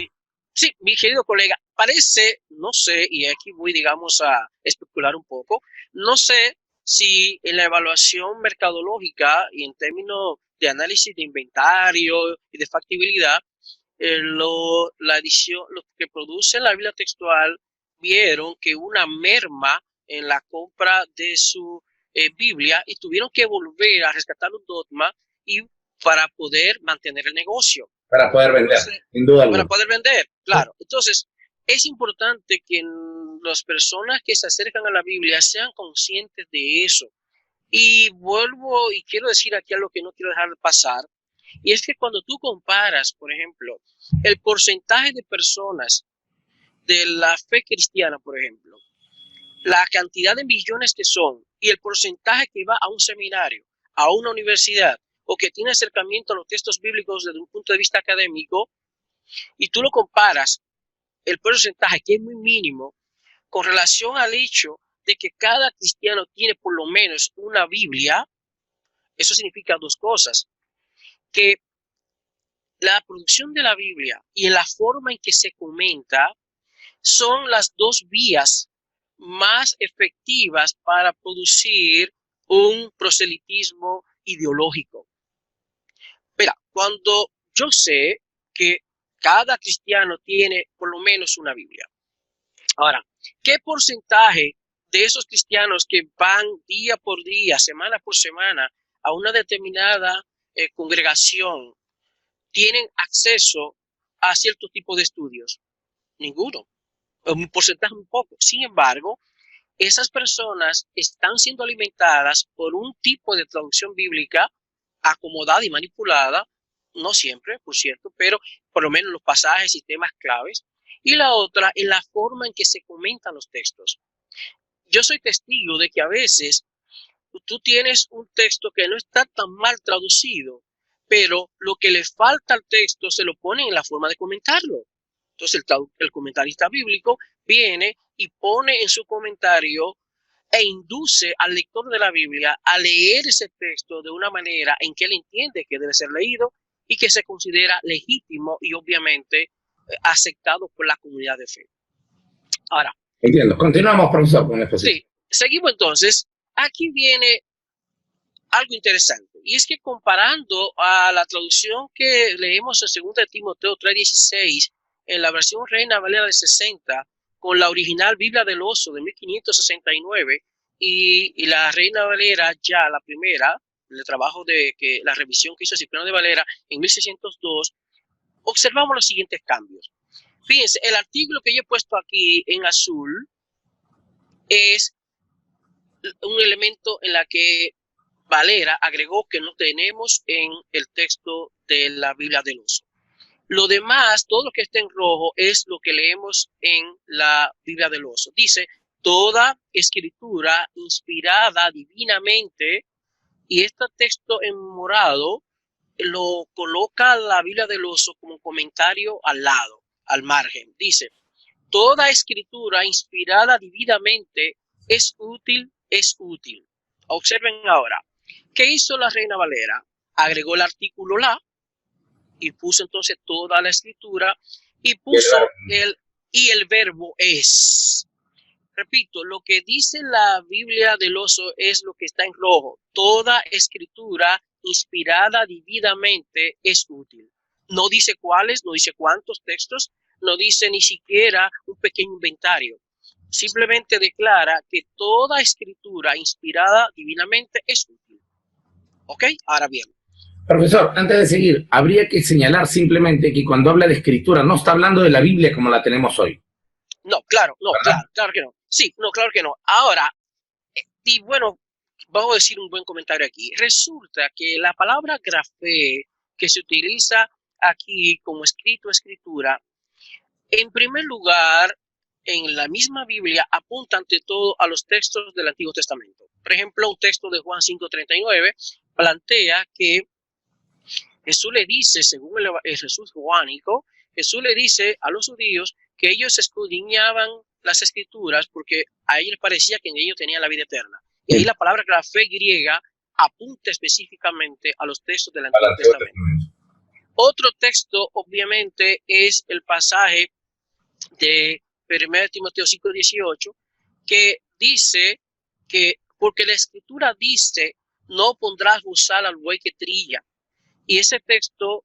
Sí, mi querido colega, parece, no sé, y aquí voy, digamos, a especular un poco, no sé si en la evaluación mercadológica y en términos de análisis de inventario y de factibilidad, la edición, lo que produce la Biblia textual, vieron que una merma en la compra de su Biblia y tuvieron que volver a rescatar un dogma y para poder mantener el negocio. Para poder vender, sin duda alguna. Para poder vender, claro. Entonces, es importante que las personas que se acercan a la Biblia sean conscientes de eso. Y vuelvo y quiero decir aquí algo que no quiero dejar de pasar, y es que cuando tú comparas, por ejemplo, el porcentaje de personas de la fe cristiana, por ejemplo, la cantidad de millones que son y el porcentaje que va a un seminario, a una universidad, o que tiene acercamiento a los textos bíblicos desde un punto de vista académico, y tú lo comparas, el porcentaje que es muy mínimo, con relación al hecho de que cada cristiano tiene por lo menos una Biblia, eso significa dos cosas, que la producción de la Biblia y en la forma en que se comenta son las dos vías más efectivas para producir un proselitismo ideológico. Mira, cuando yo sé que cada cristiano tiene por lo menos una Biblia. Ahora, ¿qué porcentaje de esos cristianos que van día por día, semana por semana, a una determinada congregación tienen acceso a cierto tipo de estudios? Ninguno. Un porcentaje muy poco. Sin embargo, esas personas están siendo alimentadas por un tipo de traducción bíblica acomodada y manipulada, no siempre, por cierto, pero por lo menos los pasajes y temas claves, y la otra en la forma en que se comentan los textos. Yo soy testigo de que a veces tú tienes un texto que no está tan mal traducido, pero lo que le falta al texto se lo ponen en la forma de comentarlo. Entonces el comentarista bíblico viene y pone en su comentario e induce al lector de la Biblia a leer ese texto de una manera en que él entiende que debe ser leído y que se considera legítimo y obviamente aceptado por la comunidad de fe. Ahora. Entiendo. Continuamos, profesor, con la exposición. Sí, seguimos entonces. Aquí viene algo interesante, y es que comparando a la traducción que leemos en 2 de Timoteo 3:16 en la versión Reina Valera de 60 con la original Biblia del Oso de 1569 y la Reina Valera ya la primera, el trabajo de que la revisión que hizo Cipriano de Valera en 1602, observamos los siguientes cambios. Fíjense, el artículo que yo he puesto aquí en azul es un elemento en la que Valera agregó que no tenemos en el texto de la Biblia del Oso. Lo demás, todo lo que está en rojo, es lo que leemos en la Biblia del Oso. Dice, toda escritura inspirada divinamente, y este texto en morado lo coloca la Biblia del Oso como comentario al lado, al margen. Dice, toda escritura inspirada divinamente es útil, es útil. Observen ahora. ¿Qué hizo la Reina Valera? Agregó el artículo la y puso entonces toda la escritura y puso el verbo es. Repito, lo que dice la Biblia del Oso es lo que está en rojo. Toda escritura inspirada divinamente es útil. No dice cuáles, no dice cuántos textos, no dice ni siquiera un pequeño inventario. Simplemente declara que toda escritura inspirada divinamente es útil. ¿Ok? Ahora bien. Profesor, antes de seguir, habría que señalar simplemente que cuando habla de escritura no está hablando de la Biblia como la tenemos hoy. No, claro, no, claro que no. Sí, no, claro que no. Ahora, y bueno, vamos a decir un buen comentario aquí. Resulta que la palabra grafé que se utiliza aquí como escritura, en primer lugar, en la misma Biblia apunta ante todo a los textos del Antiguo Testamento. Por ejemplo, un texto de Juan 5:39 plantea que Jesús le dice, según el Jesús juánico, Jesús le dice a los judíos que ellos escudriñaban las escrituras porque a ellos les parecía que en ellos tenían la vida eterna. Y ahí la palabra grafé griega apunta específicamente a los textos del Antiguo Testamento. Otro texto, obviamente, es el pasaje de 1 Timoteo 5:18, que dice que, porque la escritura dice, no pondrás bozal al buey que trilla. Y ese texto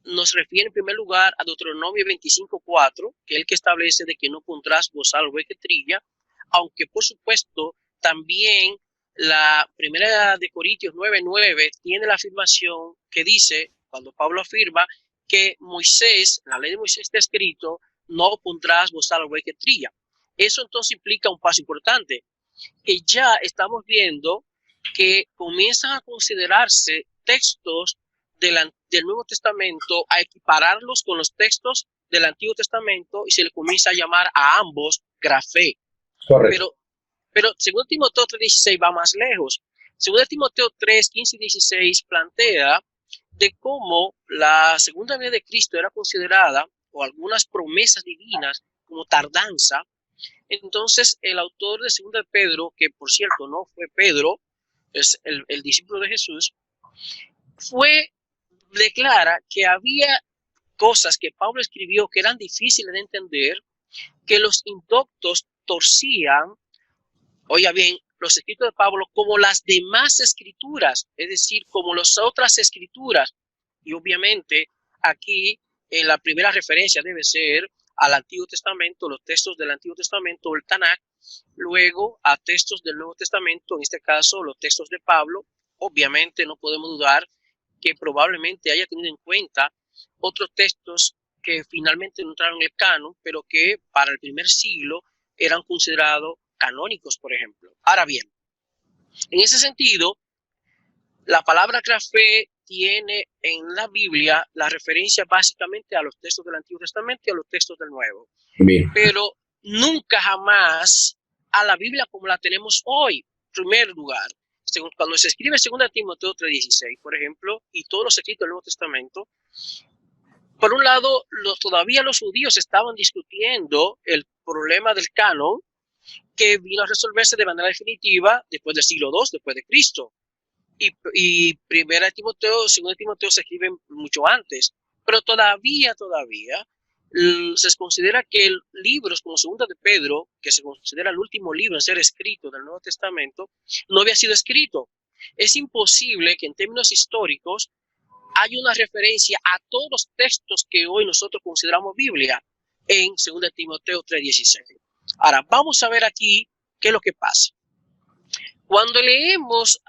nos refiere en primer lugar a Deuteronomio 25:4, que es el que establece de que no pondrás bozal al buey que trilla, aunque por supuesto también la primera de Corintios 9:9 tiene la afirmación que dice, cuando Pablo afirma que Moisés, la ley de Moisés está escrito, no pondrás bozal al buey que trilla. Eso entonces implica un paso importante, que ya estamos viendo que comienzan a considerarse textos del Nuevo Testamento, a equipararlos con los textos del Antiguo Testamento y se le comienza a llamar a ambos grafé. Correcto. Pero 2 Timoteo 3:16 va más lejos. 2 Timoteo 3:15 y 16 plantea de cómo la segunda venida de Cristo era considerada, o algunas promesas divinas, como tardanza. Entonces el autor de 2 de Pedro, que por cierto no fue Pedro, es el discípulo de Jesús, declara que había cosas que Pablo escribió que eran difíciles de entender, que los indoctos torcían, oiga bien, los escritos de Pablo como las demás escrituras, es decir, como las otras escrituras. Y obviamente aquí en la primera referencia debe ser al Antiguo Testamento, los textos del Antiguo Testamento, el Tanakh, luego a textos del Nuevo Testamento, en este caso los textos de Pablo. Obviamente no podemos dudar que probablemente haya tenido en cuenta otros textos que finalmente no entraron en el canon, pero que para el primer siglo eran considerados canónicos, por ejemplo. Ahora bien, en ese sentido, la palabra grafé tiene en la Biblia la referencia básicamente a los textos del Antiguo Testamento y a los textos del Nuevo. Bien. Pero nunca jamás a la Biblia como la tenemos hoy, en primer lugar. Cuando se escribe 2 Timoteo 3:16, por ejemplo, y todos los escritos del Nuevo Testamento, por un lado, todavía los judíos estaban discutiendo el problema del canon, que vino a resolverse de manera definitiva después del siglo II después de Cristo. Y Primera de Timoteo, Segunda de Timoteo se escriben mucho antes, pero todavía se considera que libros como Segunda de Pedro, que se considera el último libro en ser escrito del Nuevo Testamento, no había sido escrito. Es imposible que en términos históricos haya una referencia a todos los textos que hoy nosotros consideramos Biblia en Segunda de Timoteo 3:16. Ahora, vamos a ver aquí qué es lo que pasa. Cuando leemos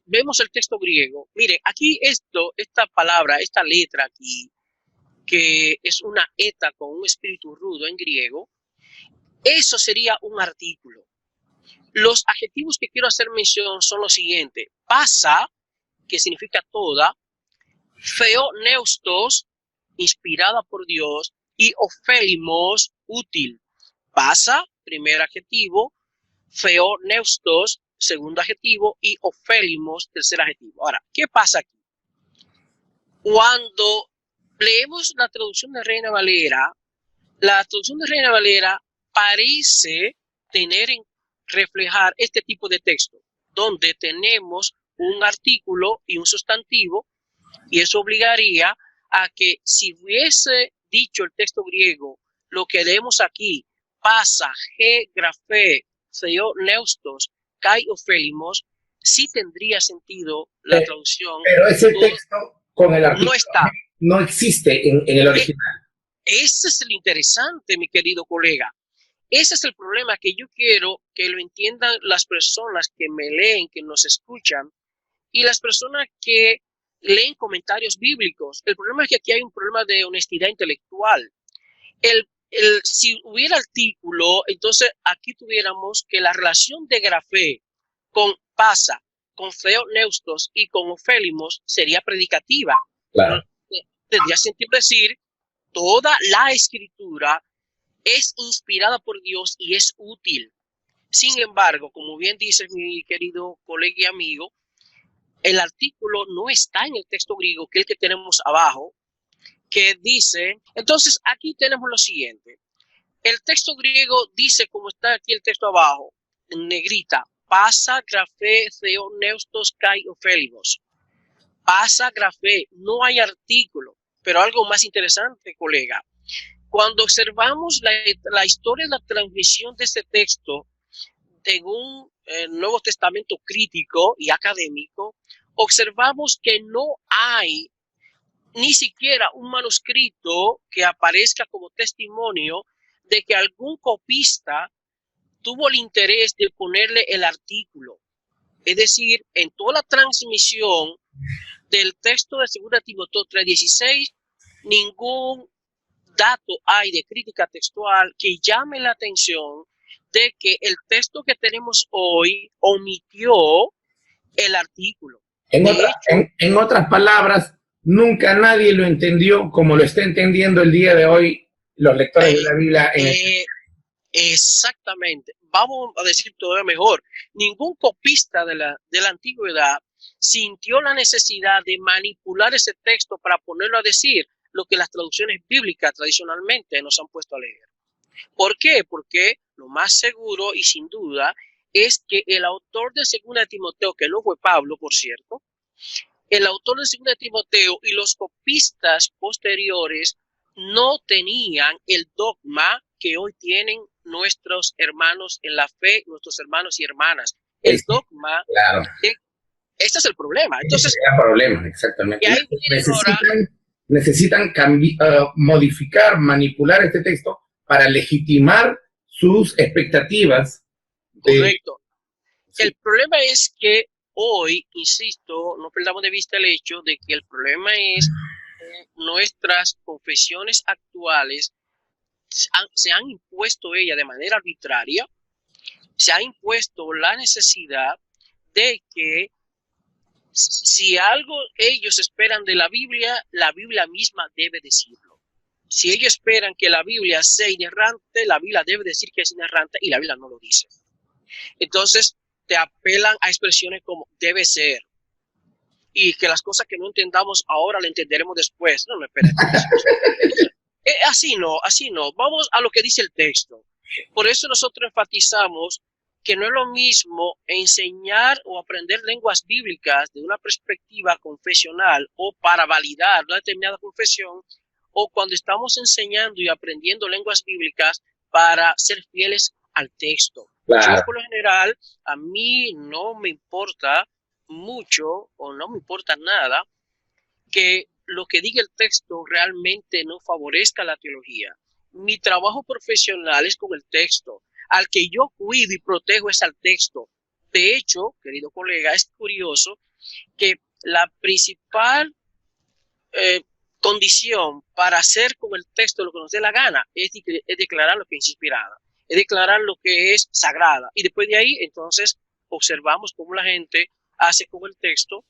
vemos el texto griego, mire, aquí esta palabra, esta letra aquí, que es una eta con un espíritu rudo en griego, eso sería un artículo. Los adjetivos que quiero hacer mención son los siguientes: pasa, que significa toda; theopneustos, inspirada por Dios; y ofelimos, útil. Pasa, primer adjetivo; theopneustos, segundo adjetivo; y ofelimos, tercer adjetivo. Ahora, ¿qué pasa aquí? Cuando leemos la traducción de Reina Valera, la traducción de Reina Valera parece reflejar este tipo de texto, donde tenemos un artículo y un sustantivo, y eso obligaría a que si hubiese dicho el texto griego lo que leemos aquí, pasa, grafé, theopneustos, kai ofelimos, sí tendría sentido la traducción. Pero ese texto con el artículo no está. No existe en el original. Ese es el interesante, mi querido colega. Ese es el problema que yo quiero que lo entiendan las personas que me leen, que nos escuchan, y las personas que leen comentarios bíblicos. El problema es que aquí hay un problema de honestidad intelectual. Si hubiera artículo, entonces aquí tuviéramos que la relación de grafé con pasa, con theopneustos y con ofelimos sería predicativa. Claro. Tendría sentido decir, toda la escritura es inspirada por Dios y es útil. Sin embargo, como bien dice mi querido colega y amigo, el artículo no está en el texto griego, que es el que tenemos abajo, que dice, entonces aquí tenemos lo siguiente. El texto griego dice, como está aquí el texto abajo, en negrita: pasa, grafé, theopneustos, kai ofelimos. Pasa, grafé, no hay artículo. Pero algo más interesante, colega, cuando observamos la historia de la transmisión de este texto en un Nuevo Testamento crítico y académico, observamos que no hay ni siquiera un manuscrito que aparezca como testimonio de que algún copista tuvo el interés de ponerle el artículo. Es decir, en toda la transmisión del texto de 2 Timoteo 3:16, ningún dato hay de crítica textual que llame la atención de que el texto que tenemos hoy omitió el artículo. En otras palabras, nunca nadie lo entendió como lo está entendiendo el día de hoy los lectores de la Biblia. Exactamente. Vamos a decir todavía mejor. Ningún copista de la antigüedad sintió la necesidad de manipular ese texto para ponerlo a decir lo que las traducciones bíblicas tradicionalmente nos han puesto a leer. ¿Por qué? Porque lo más seguro y sin duda es que el autor de 2 de Timoteo, que no fue Pablo, por cierto, el autor de 2 de Timoteo y los copistas posteriores no tenían el dogma que hoy tienen nuestros hermanos en la fe, nuestros hermanos y hermanas. El dogma, claro. Este es el problema. Entonces, el problema, exactamente. Necesitan modificar, manipular este texto para legitimar sus expectativas. Correcto. Sí. El problema es que hoy, insisto, no perdamos de vista el hecho de que el problema es que nuestras confesiones actuales se han impuesto ella de manera arbitraria, se ha impuesto la necesidad de que si algo ellos esperan de la Biblia misma debe decirlo. Si ellos esperan que la Biblia sea inerrante, la Biblia debe decir que es inerrante y la Biblia no lo dice. Entonces te apelan a expresiones como debe ser y que las cosas que no entendamos ahora las entenderemos después. No, espérate. Así no. Vamos a lo que dice el texto. Por eso nosotros enfatizamos que no es lo mismo enseñar o aprender lenguas bíblicas de una perspectiva confesional o para validar una determinada confesión, o cuando estamos enseñando y aprendiendo lenguas bíblicas para ser fieles al texto. Claro. Yo, por lo general, a mí no me importa mucho o no me importa nada que lo que diga el texto realmente no favorezca la teología. Mi trabajo profesional es con el texto. Al que yo cuido y protejo es al texto. De hecho, querido colega, es curioso que la principal condición para hacer con el texto lo que nos dé la gana es declarar lo que es inspirada, es declarar lo que es sagrada. Y después de ahí, entonces, observamos cómo la gente hace con el texto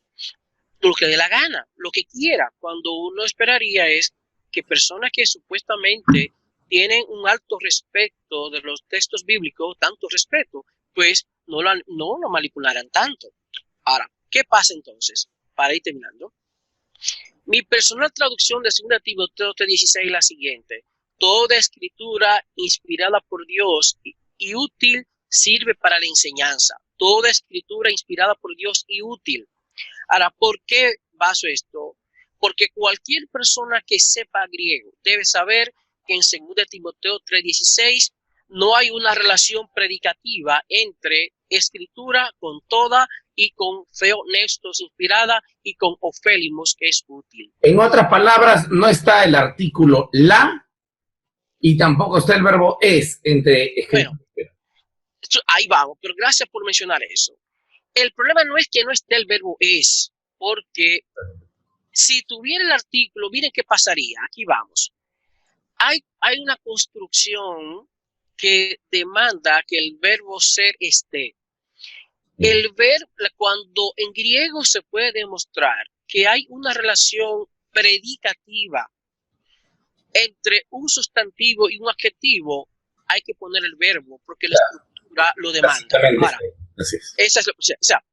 lo que dé la gana, lo que quiera, cuando uno esperaría es que personas que supuestamente tienen un alto respeto de los textos bíblicos, tanto respeto, pues no lo manipularan tanto. Ahora, ¿qué pasa entonces? Para ir terminando. Mi personal traducción de 2 Timoteo 3:16 es la siguiente: toda escritura inspirada por Dios y útil sirve para la enseñanza. Toda escritura inspirada por Dios y útil. Ahora, ¿por qué baso esto? Porque cualquier persona que sepa griego debe saber que en 2 Timoteo 3:16 no hay una relación predicativa entre escritura con toda y con theopneustos inspirada y con ofélimos, que es útil. En otras palabras, no está el artículo la y tampoco está el verbo es entre escritura. Bueno, ahí vamos, pero gracias por mencionar eso. El problema no es que no esté el verbo es, porque si tuviera el artículo, miren qué pasaría. Aquí vamos. Hay una construcción que demanda que el verbo ser esté. El verbo, cuando en griego se puede demostrar que hay una relación predicativa entre un sustantivo y un adjetivo, hay que poner el verbo, porque la estructura lo demanda. Ahora, esa es la, o sea,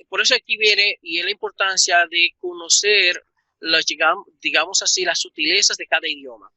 por eso aquí viene, y es la importancia de conocer digamos así, las sutilezas de cada idioma.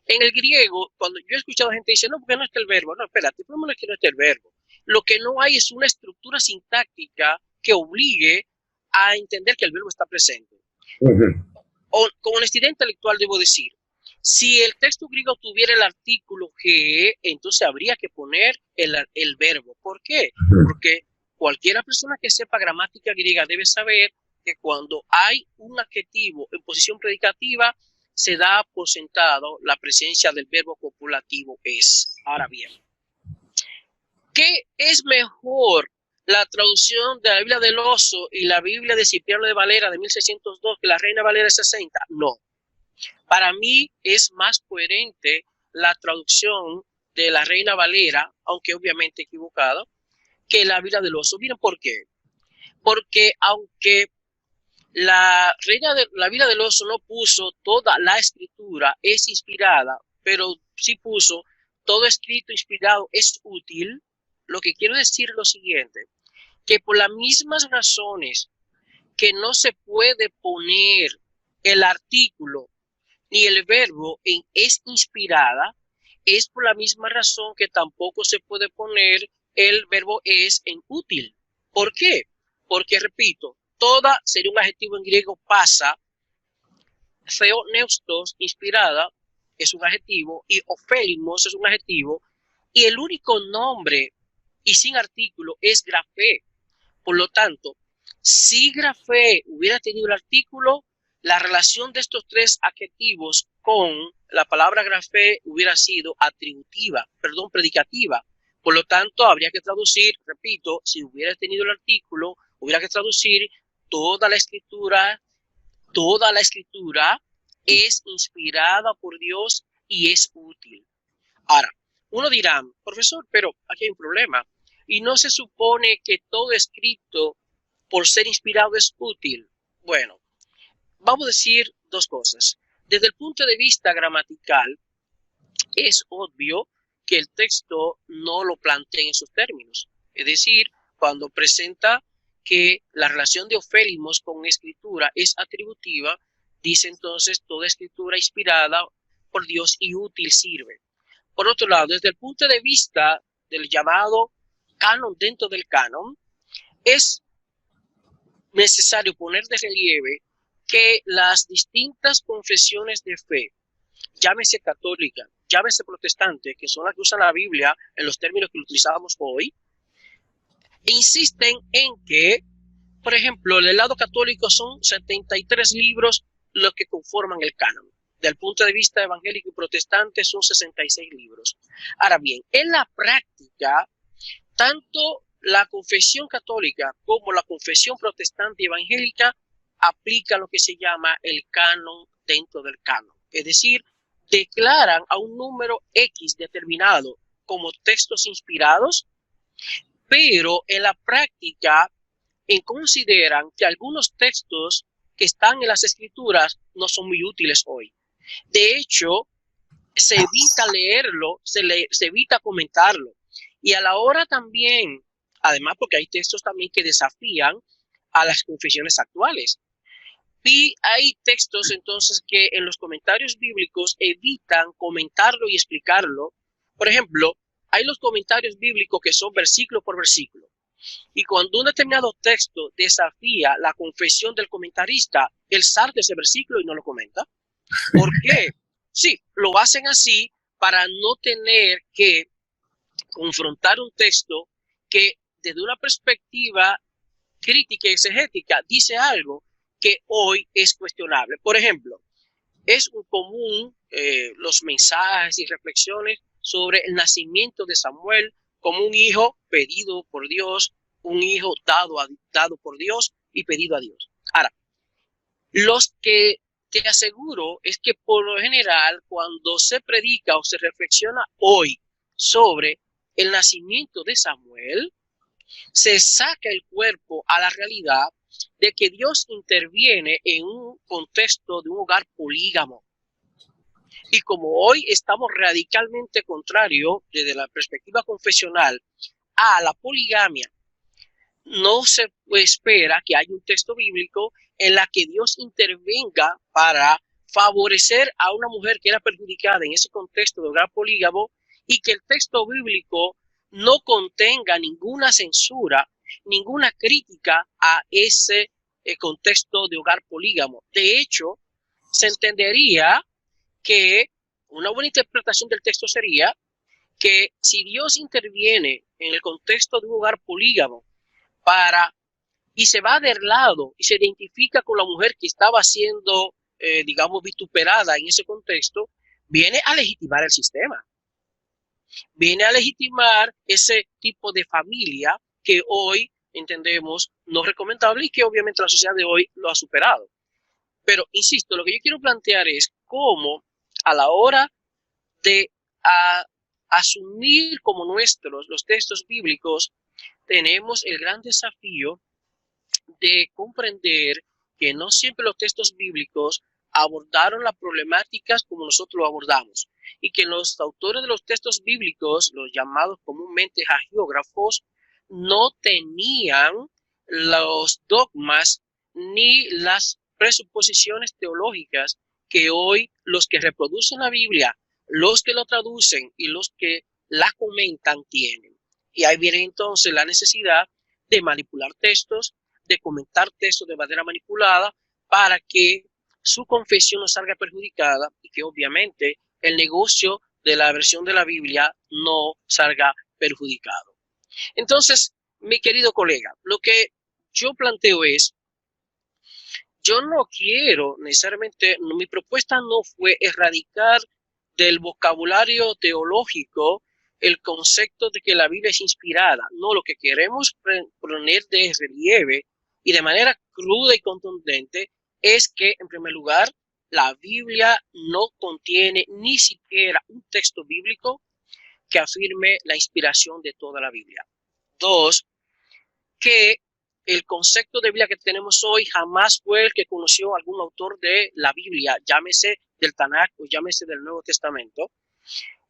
En el griego, cuando yo he escuchado gente dice, no, porque no está el verbo. No, espérate, ¿cómo no es que no está el verbo? Lo que no hay es una estructura sintáctica que obligue a entender que el verbo está presente. Con honestidad intelectual debo decir, si el texto griego tuviera el artículo que, entonces habría que poner el verbo. ¿Por qué? Porque cualquiera persona que sepa gramática griega debe saber que cuando hay un adjetivo en posición predicativa, se da por sentado la presencia del verbo copulativo es. Ahora bien, ¿qué es mejor, la traducción de la Biblia del Oso y la Biblia de Cipriano de Valera de 1602 que la Reina Valera de 60? No. Para mí es más coherente la traducción de la Reina Valera, aunque obviamente equivocada, que la Biblia del Oso. Miren por qué. Porque aunque la Biblia del Oso no puso toda la escritura es inspirada, pero sí puso todo escrito inspirado es útil, lo que quiero decir es lo siguiente, que por las mismas razones que no se puede poner el artículo ni el verbo en es inspirada, es por la misma razón que tampoco se puede poner el verbo es en útil. ¿Por qué? Porque, repito, toda sería un adjetivo en griego pasa, theopneustos, inspirada, es un adjetivo, y ofélimos es un adjetivo, y el único nombre y sin artículo es grafé. Por lo tanto, si grafé hubiera tenido el artículo, la relación de estos tres adjetivos con la palabra grafé hubiera sido predicativa. Por lo tanto, habría que traducir, repito, si hubiera tenido el artículo, hubiera que traducir toda la escritura es inspirada por Dios y es útil. Ahora, uno dirá, profesor, pero aquí hay un problema. Y no se supone que todo escrito por ser inspirado es útil. Bueno, vamos a decir dos cosas. Desde el punto de vista gramatical, es obvio que el texto no lo plantea en esos términos. Es decir, cuando presenta que la relación de ofélimos con escritura es atributiva, dice entonces toda escritura inspirada por Dios y útil sirve. Por otro lado, desde el punto de vista del llamado canon dentro del canon, es necesario poner de relieve que las distintas confesiones de fe, llámese católica, llámese protestante, que son las que usan la Biblia en los términos que utilizamos hoy, insisten en que, por ejemplo, del lado católico son 73 libros los que conforman el canon. Del punto de vista evangélico y protestante son 66 libros. Ahora bien, en la práctica, tanto la confesión católica como la confesión protestante y evangélica aplican lo que se llama el canon dentro del canon. Es decir, declaran a un número X determinado como textos inspirados, pero en la práctica consideran que algunos textos que están en las escrituras no son muy útiles hoy. De hecho, se evita leerlo, se evita comentarlo. Y a la hora también, además porque hay textos también que desafían a las confesiones actuales. Y hay textos entonces que en los comentarios bíblicos evitan comentarlo y explicarlo. Por ejemplo, hay los comentarios bíblicos que son versículo por versículo. Y cuando un determinado texto desafía la confesión del comentarista, él salta ese versículo y no lo comenta. ¿Por qué? Sí, lo hacen así para no tener que confrontar un texto que desde una perspectiva crítica y exegética dice algo que hoy es cuestionable. Por ejemplo, es común los mensajes y reflexiones sobre el nacimiento de Samuel como un hijo pedido por Dios, un hijo dado por Dios y pedido a Dios. Ahora, los que te aseguro es que por lo general cuando se predica o se reflexiona hoy sobre el nacimiento de Samuel, se saca el cuerpo a la realidad de que Dios interviene en un contexto de un hogar polígamo. Y como hoy estamos radicalmente contrario desde la perspectiva confesional a la poligamia, no se espera que haya un texto bíblico en la que Dios intervenga para favorecer a una mujer que era perjudicada en ese contexto de hogar polígamo y que el texto bíblico no contenga ninguna censura, ninguna crítica a ese contexto de hogar polígamo. De hecho, se entendería que una buena interpretación del texto sería que si Dios interviene en el contexto de un hogar polígamo y se va del lado y se identifica con la mujer que estaba siendo, digamos, vituperada en ese contexto, viene a legitimar el sistema. Viene a legitimar ese tipo de familia que hoy entendemos no recomendable y que obviamente la sociedad de hoy lo ha superado. Pero, insisto, lo que yo quiero plantear es cómo a la hora de asumir como nuestros los textos bíblicos, tenemos el gran desafío de comprender que no siempre los textos bíblicos abordaron las problemáticas como nosotros lo abordamos y que los autores de los textos bíblicos, los llamados comúnmente hagiógrafos, no tenían los dogmas ni las presuposiciones teológicas que hoy los que reproducen la Biblia, los que lo traducen y los que la comentan tienen. Y ahí viene entonces la necesidad de manipular textos, de comentar textos de manera manipulada para que su confesión no salga perjudicada y que obviamente el negocio de la versión de la Biblia no salga perjudicado. Entonces, mi querido colega, lo que yo planteo es, yo no quiero necesariamente, mi propuesta no fue erradicar del vocabulario teológico el concepto de que la Biblia es inspirada. No, lo que queremos poner de relieve y de manera cruda y contundente es que, en primer lugar, la Biblia no contiene ni siquiera un texto bíblico que afirme la inspiración de toda la Biblia. Dos, que el concepto de Biblia que tenemos hoy jamás fue el que conoció algún autor de la Biblia, llámese del Tanakh o llámese del Nuevo Testamento,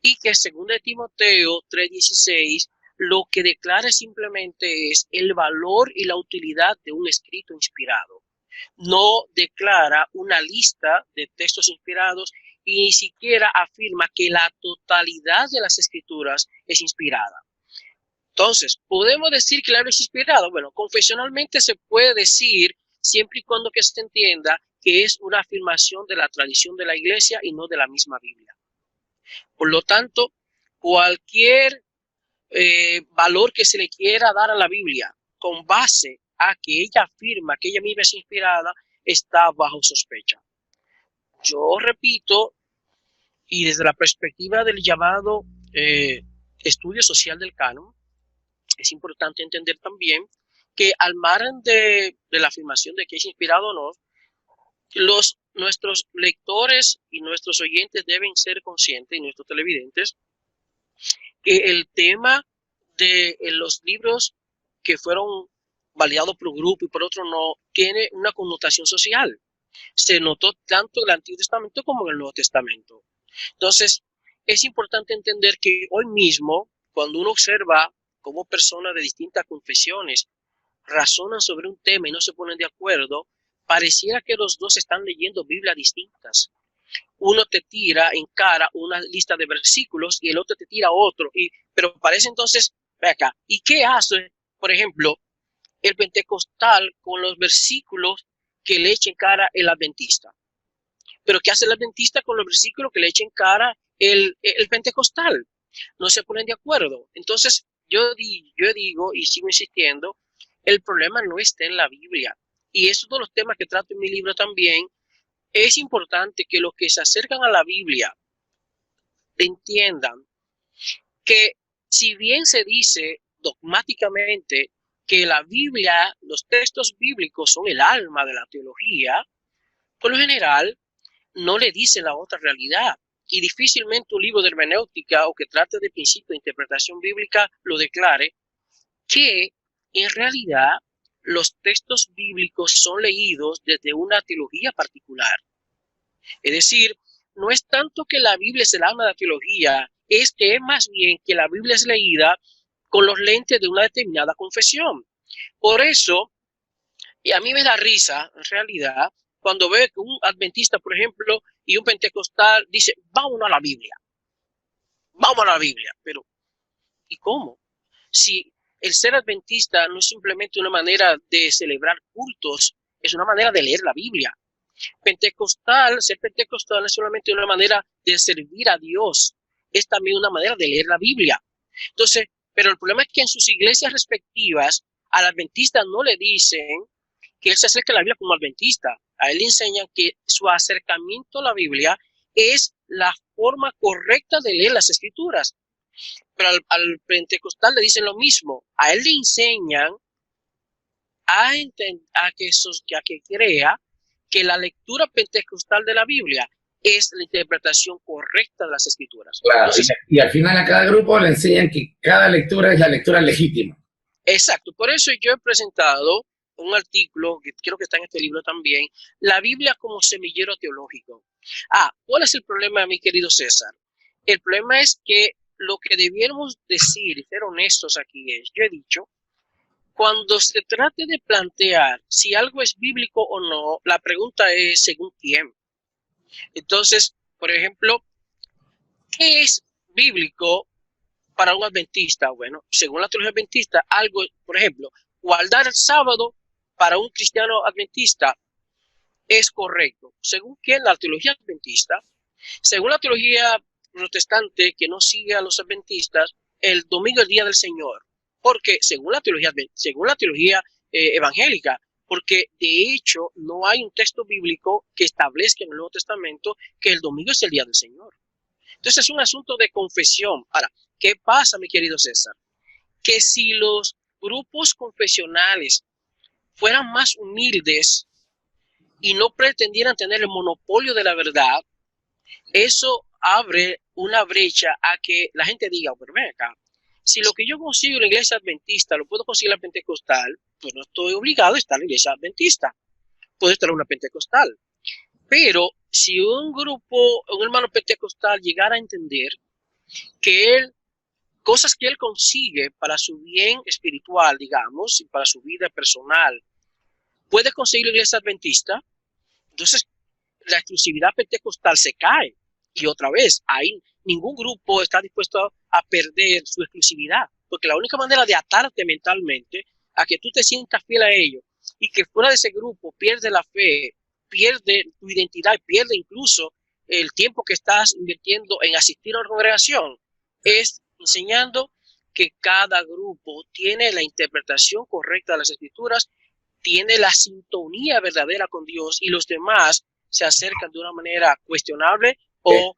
y que según de Timoteo 3:16 lo que declara simplemente es el valor y la utilidad de un escrito inspirado. No declara una lista de textos inspirados y ni siquiera afirma que la totalidad de las escrituras es inspirada. Entonces, ¿podemos decir que la Biblia es inspirada? Bueno, confesionalmente se puede decir siempre y cuando que se entienda que es una afirmación de la tradición de la iglesia y no de la misma Biblia. Por lo tanto, cualquier valor que se le quiera dar a la Biblia con base a que ella afirma que ella misma es inspirada está bajo sospecha. Yo repito, y desde la perspectiva del llamado estudio social del canon, es importante entender también que al margen de la afirmación de que es inspirado o no, nuestros lectores y nuestros oyentes deben ser conscientes, y nuestros televidentes, que el tema de los libros que fueron validados por un grupo y por otro no, tiene una connotación social. Se notó tanto en el Antiguo Testamento como en el Nuevo Testamento. Entonces, es importante entender que hoy mismo, cuando uno observa cómo personas de distintas confesiones razonan sobre un tema y no se ponen de acuerdo, pareciera que los dos están leyendo Biblias distintas. Uno te tira en cara una lista de versículos y el otro te tira otro. Pero parece entonces, ve acá, ¿y qué hace, por ejemplo, el pentecostal con los versículos que le echa en cara el adventista? Pero ¿qué hace el adventista con los versículos que le echa en cara el pentecostal? No se ponen de acuerdo. Entonces, yo digo y sigo insistiendo, el problema no está en la Biblia. Y es uno de los temas que trato en mi libro también. Es importante que los que se acercan a la Biblia entiendan que si bien se dice dogmáticamente que la Biblia, los textos bíblicos son el alma de la teología, por lo general no le dice la otra realidad. Y difícilmente un libro de hermenéutica o que trate de principio de interpretación bíblica lo declare, que en realidad los textos bíblicos son leídos desde una teología particular. Es decir, no es tanto que la Biblia es el alma de la teología, es que es más bien que la Biblia es leída con los lentes de una determinada confesión. Por eso, y a mí me da risa, en realidad, cuando veo que un adventista, por ejemplo, y un pentecostal dice, vámonos a la Biblia. Vamos a la Biblia. Pero, ¿y cómo? Si el ser adventista no es simplemente una manera de celebrar cultos, es una manera de leer la Biblia. Ser pentecostal es solamente una manera de servir a Dios, es también una manera de leer la Biblia. Entonces, pero el problema es que en sus iglesias respectivas al adventista no le dicen que él se acerque a la Biblia como adventista. A él le enseñan que su acercamiento a la Biblia es la forma correcta de leer las escrituras. Pero al pentecostal le dicen lo mismo. A él le enseñan a que crea que la lectura pentecostal de la Biblia es la interpretación correcta de las escrituras. Claro, entonces, y al final a cada grupo le enseñan que cada lectura es la lectura legítima. Exacto, por eso yo he presentado un artículo que creo que está en este libro también, la Biblia como semillero teológico. ¿Cuál es el problema, mi querido César? El problema es que lo que debiéramos decir y ser honestos aquí es, yo he dicho, cuando se trate de plantear si algo es bíblico o no, la pregunta es según quién. Entonces, por ejemplo, ¿qué es bíblico para un adventista? Bueno, según la teología adventista, algo, por ejemplo, guardar el sábado para un cristiano adventista es correcto. ¿Según quién? La teología adventista. Según la teología protestante que no sigue a los adventistas, el domingo es el día del Señor. Porque según la teología evangélica, porque de hecho no hay un texto bíblico que establezca en el Nuevo Testamento que el domingo es el día del Señor. Entonces es un asunto de confesión. Ahora, ¿qué pasa, mi querido César? Que si los grupos confesionales fueran más humildes y no pretendieran tener el monopolio de la verdad, eso abre una brecha a que la gente diga, pero ven acá, si lo que yo consigo en la iglesia adventista lo puedo conseguir en la pentecostal, pues no estoy obligado a estar en la iglesia adventista. Puedo estar en una pentecostal. Pero si un hermano pentecostal llegara a entender que cosas que él consigue para su bien espiritual, digamos, y para su vida personal, puede conseguir la iglesia adventista, entonces la exclusividad pentecostal se cae. Y otra vez, ahí ningún grupo está dispuesto a perder su exclusividad, porque la única manera de atarte mentalmente a que tú te sientas fiel a ellos y que fuera de ese grupo pierde la fe, pierde tu identidad, pierde incluso el tiempo que estás invirtiendo en asistir a una congregación, es enseñando que cada grupo tiene la interpretación correcta de las escrituras, tiene la sintonía verdadera con Dios y los demás se acercan de una manera cuestionable o,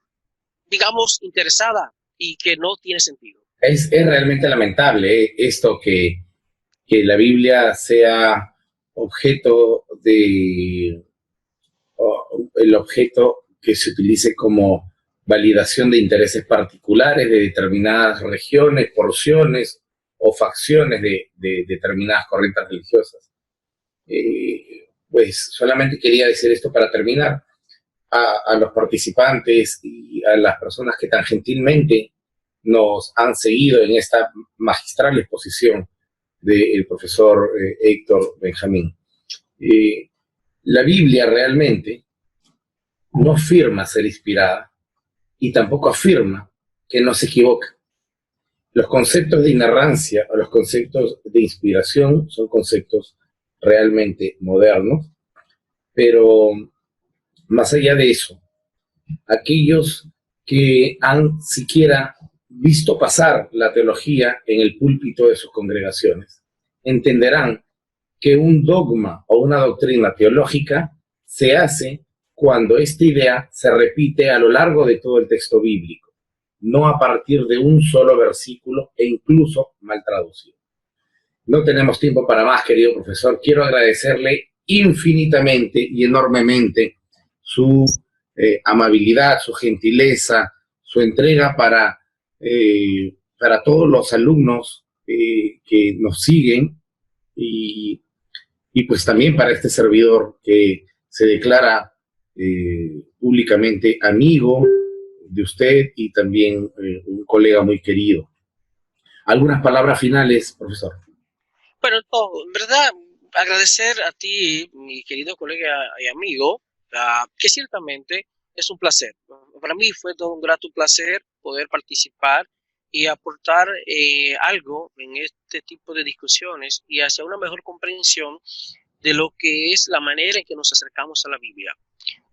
digamos, interesada y que no tiene sentido. Es realmente lamentable esto que la Biblia sea objeto de, el objeto que se utilice como validación de intereses particulares de determinadas regiones, porciones o facciones de determinadas corrientes religiosas. Pues solamente quería decir esto para terminar. A los participantes y a las personas que tan gentilmente nos han seguido en esta magistral exposición del profesor Héctor Benjamín. La Biblia realmente no afirma ser inspirada y tampoco afirma que no se equivoca. Los conceptos de inerrancia o los conceptos de inspiración son conceptos realmente modernos, pero más allá de eso, aquellos que han siquiera visto pasar la teología en el púlpito de sus congregaciones entenderán que un dogma o una doctrina teológica se hace cuando esta idea se repite a lo largo de todo el texto bíblico, no a partir de un solo versículo e incluso mal traducido. No tenemos tiempo para más, querido profesor. Quiero agradecerle infinitamente y enormemente su amabilidad, su gentileza, su entrega para todos los alumnos que nos siguen y pues también para este servidor que se declara públicamente amigo de usted y también un colega muy querido. ¿Algunas palabras finales, profesor? Bueno, no, en verdad, agradecer a ti, mi querido colega y amigo, que ciertamente es un placer. Para mí fue todo un grato placer poder participar y aportar algo en este tipo de discusiones y hacia una mejor comprensión de lo que es la manera en que nos acercamos a la Biblia.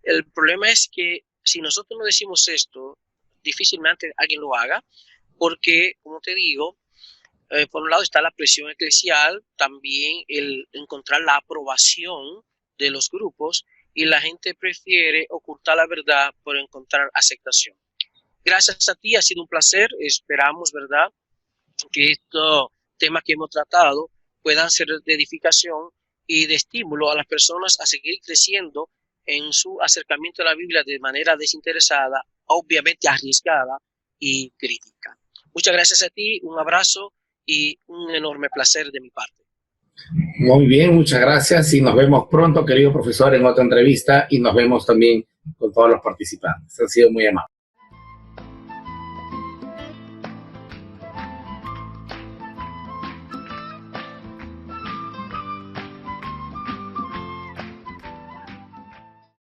El problema es que si nosotros no decimos esto, difícilmente alguien lo haga, porque, como te digo, por un lado está la presión eclesial, también el encontrar la aprobación de los grupos y la gente prefiere ocultar la verdad por encontrar aceptación. Gracias a ti, ha sido un placer. Esperamos, ¿verdad?, que estos temas que hemos tratado puedan ser de edificación y de estímulo a las personas a seguir creciendo en su acercamiento a la Biblia de manera desinteresada, obviamente arriesgada y crítica. Muchas gracias a ti, un abrazo y un enorme placer de mi parte. Muy bien, muchas gracias y nos vemos pronto, querido profesor, en otra entrevista y nos vemos también con todos los participantes. Han sido muy amables.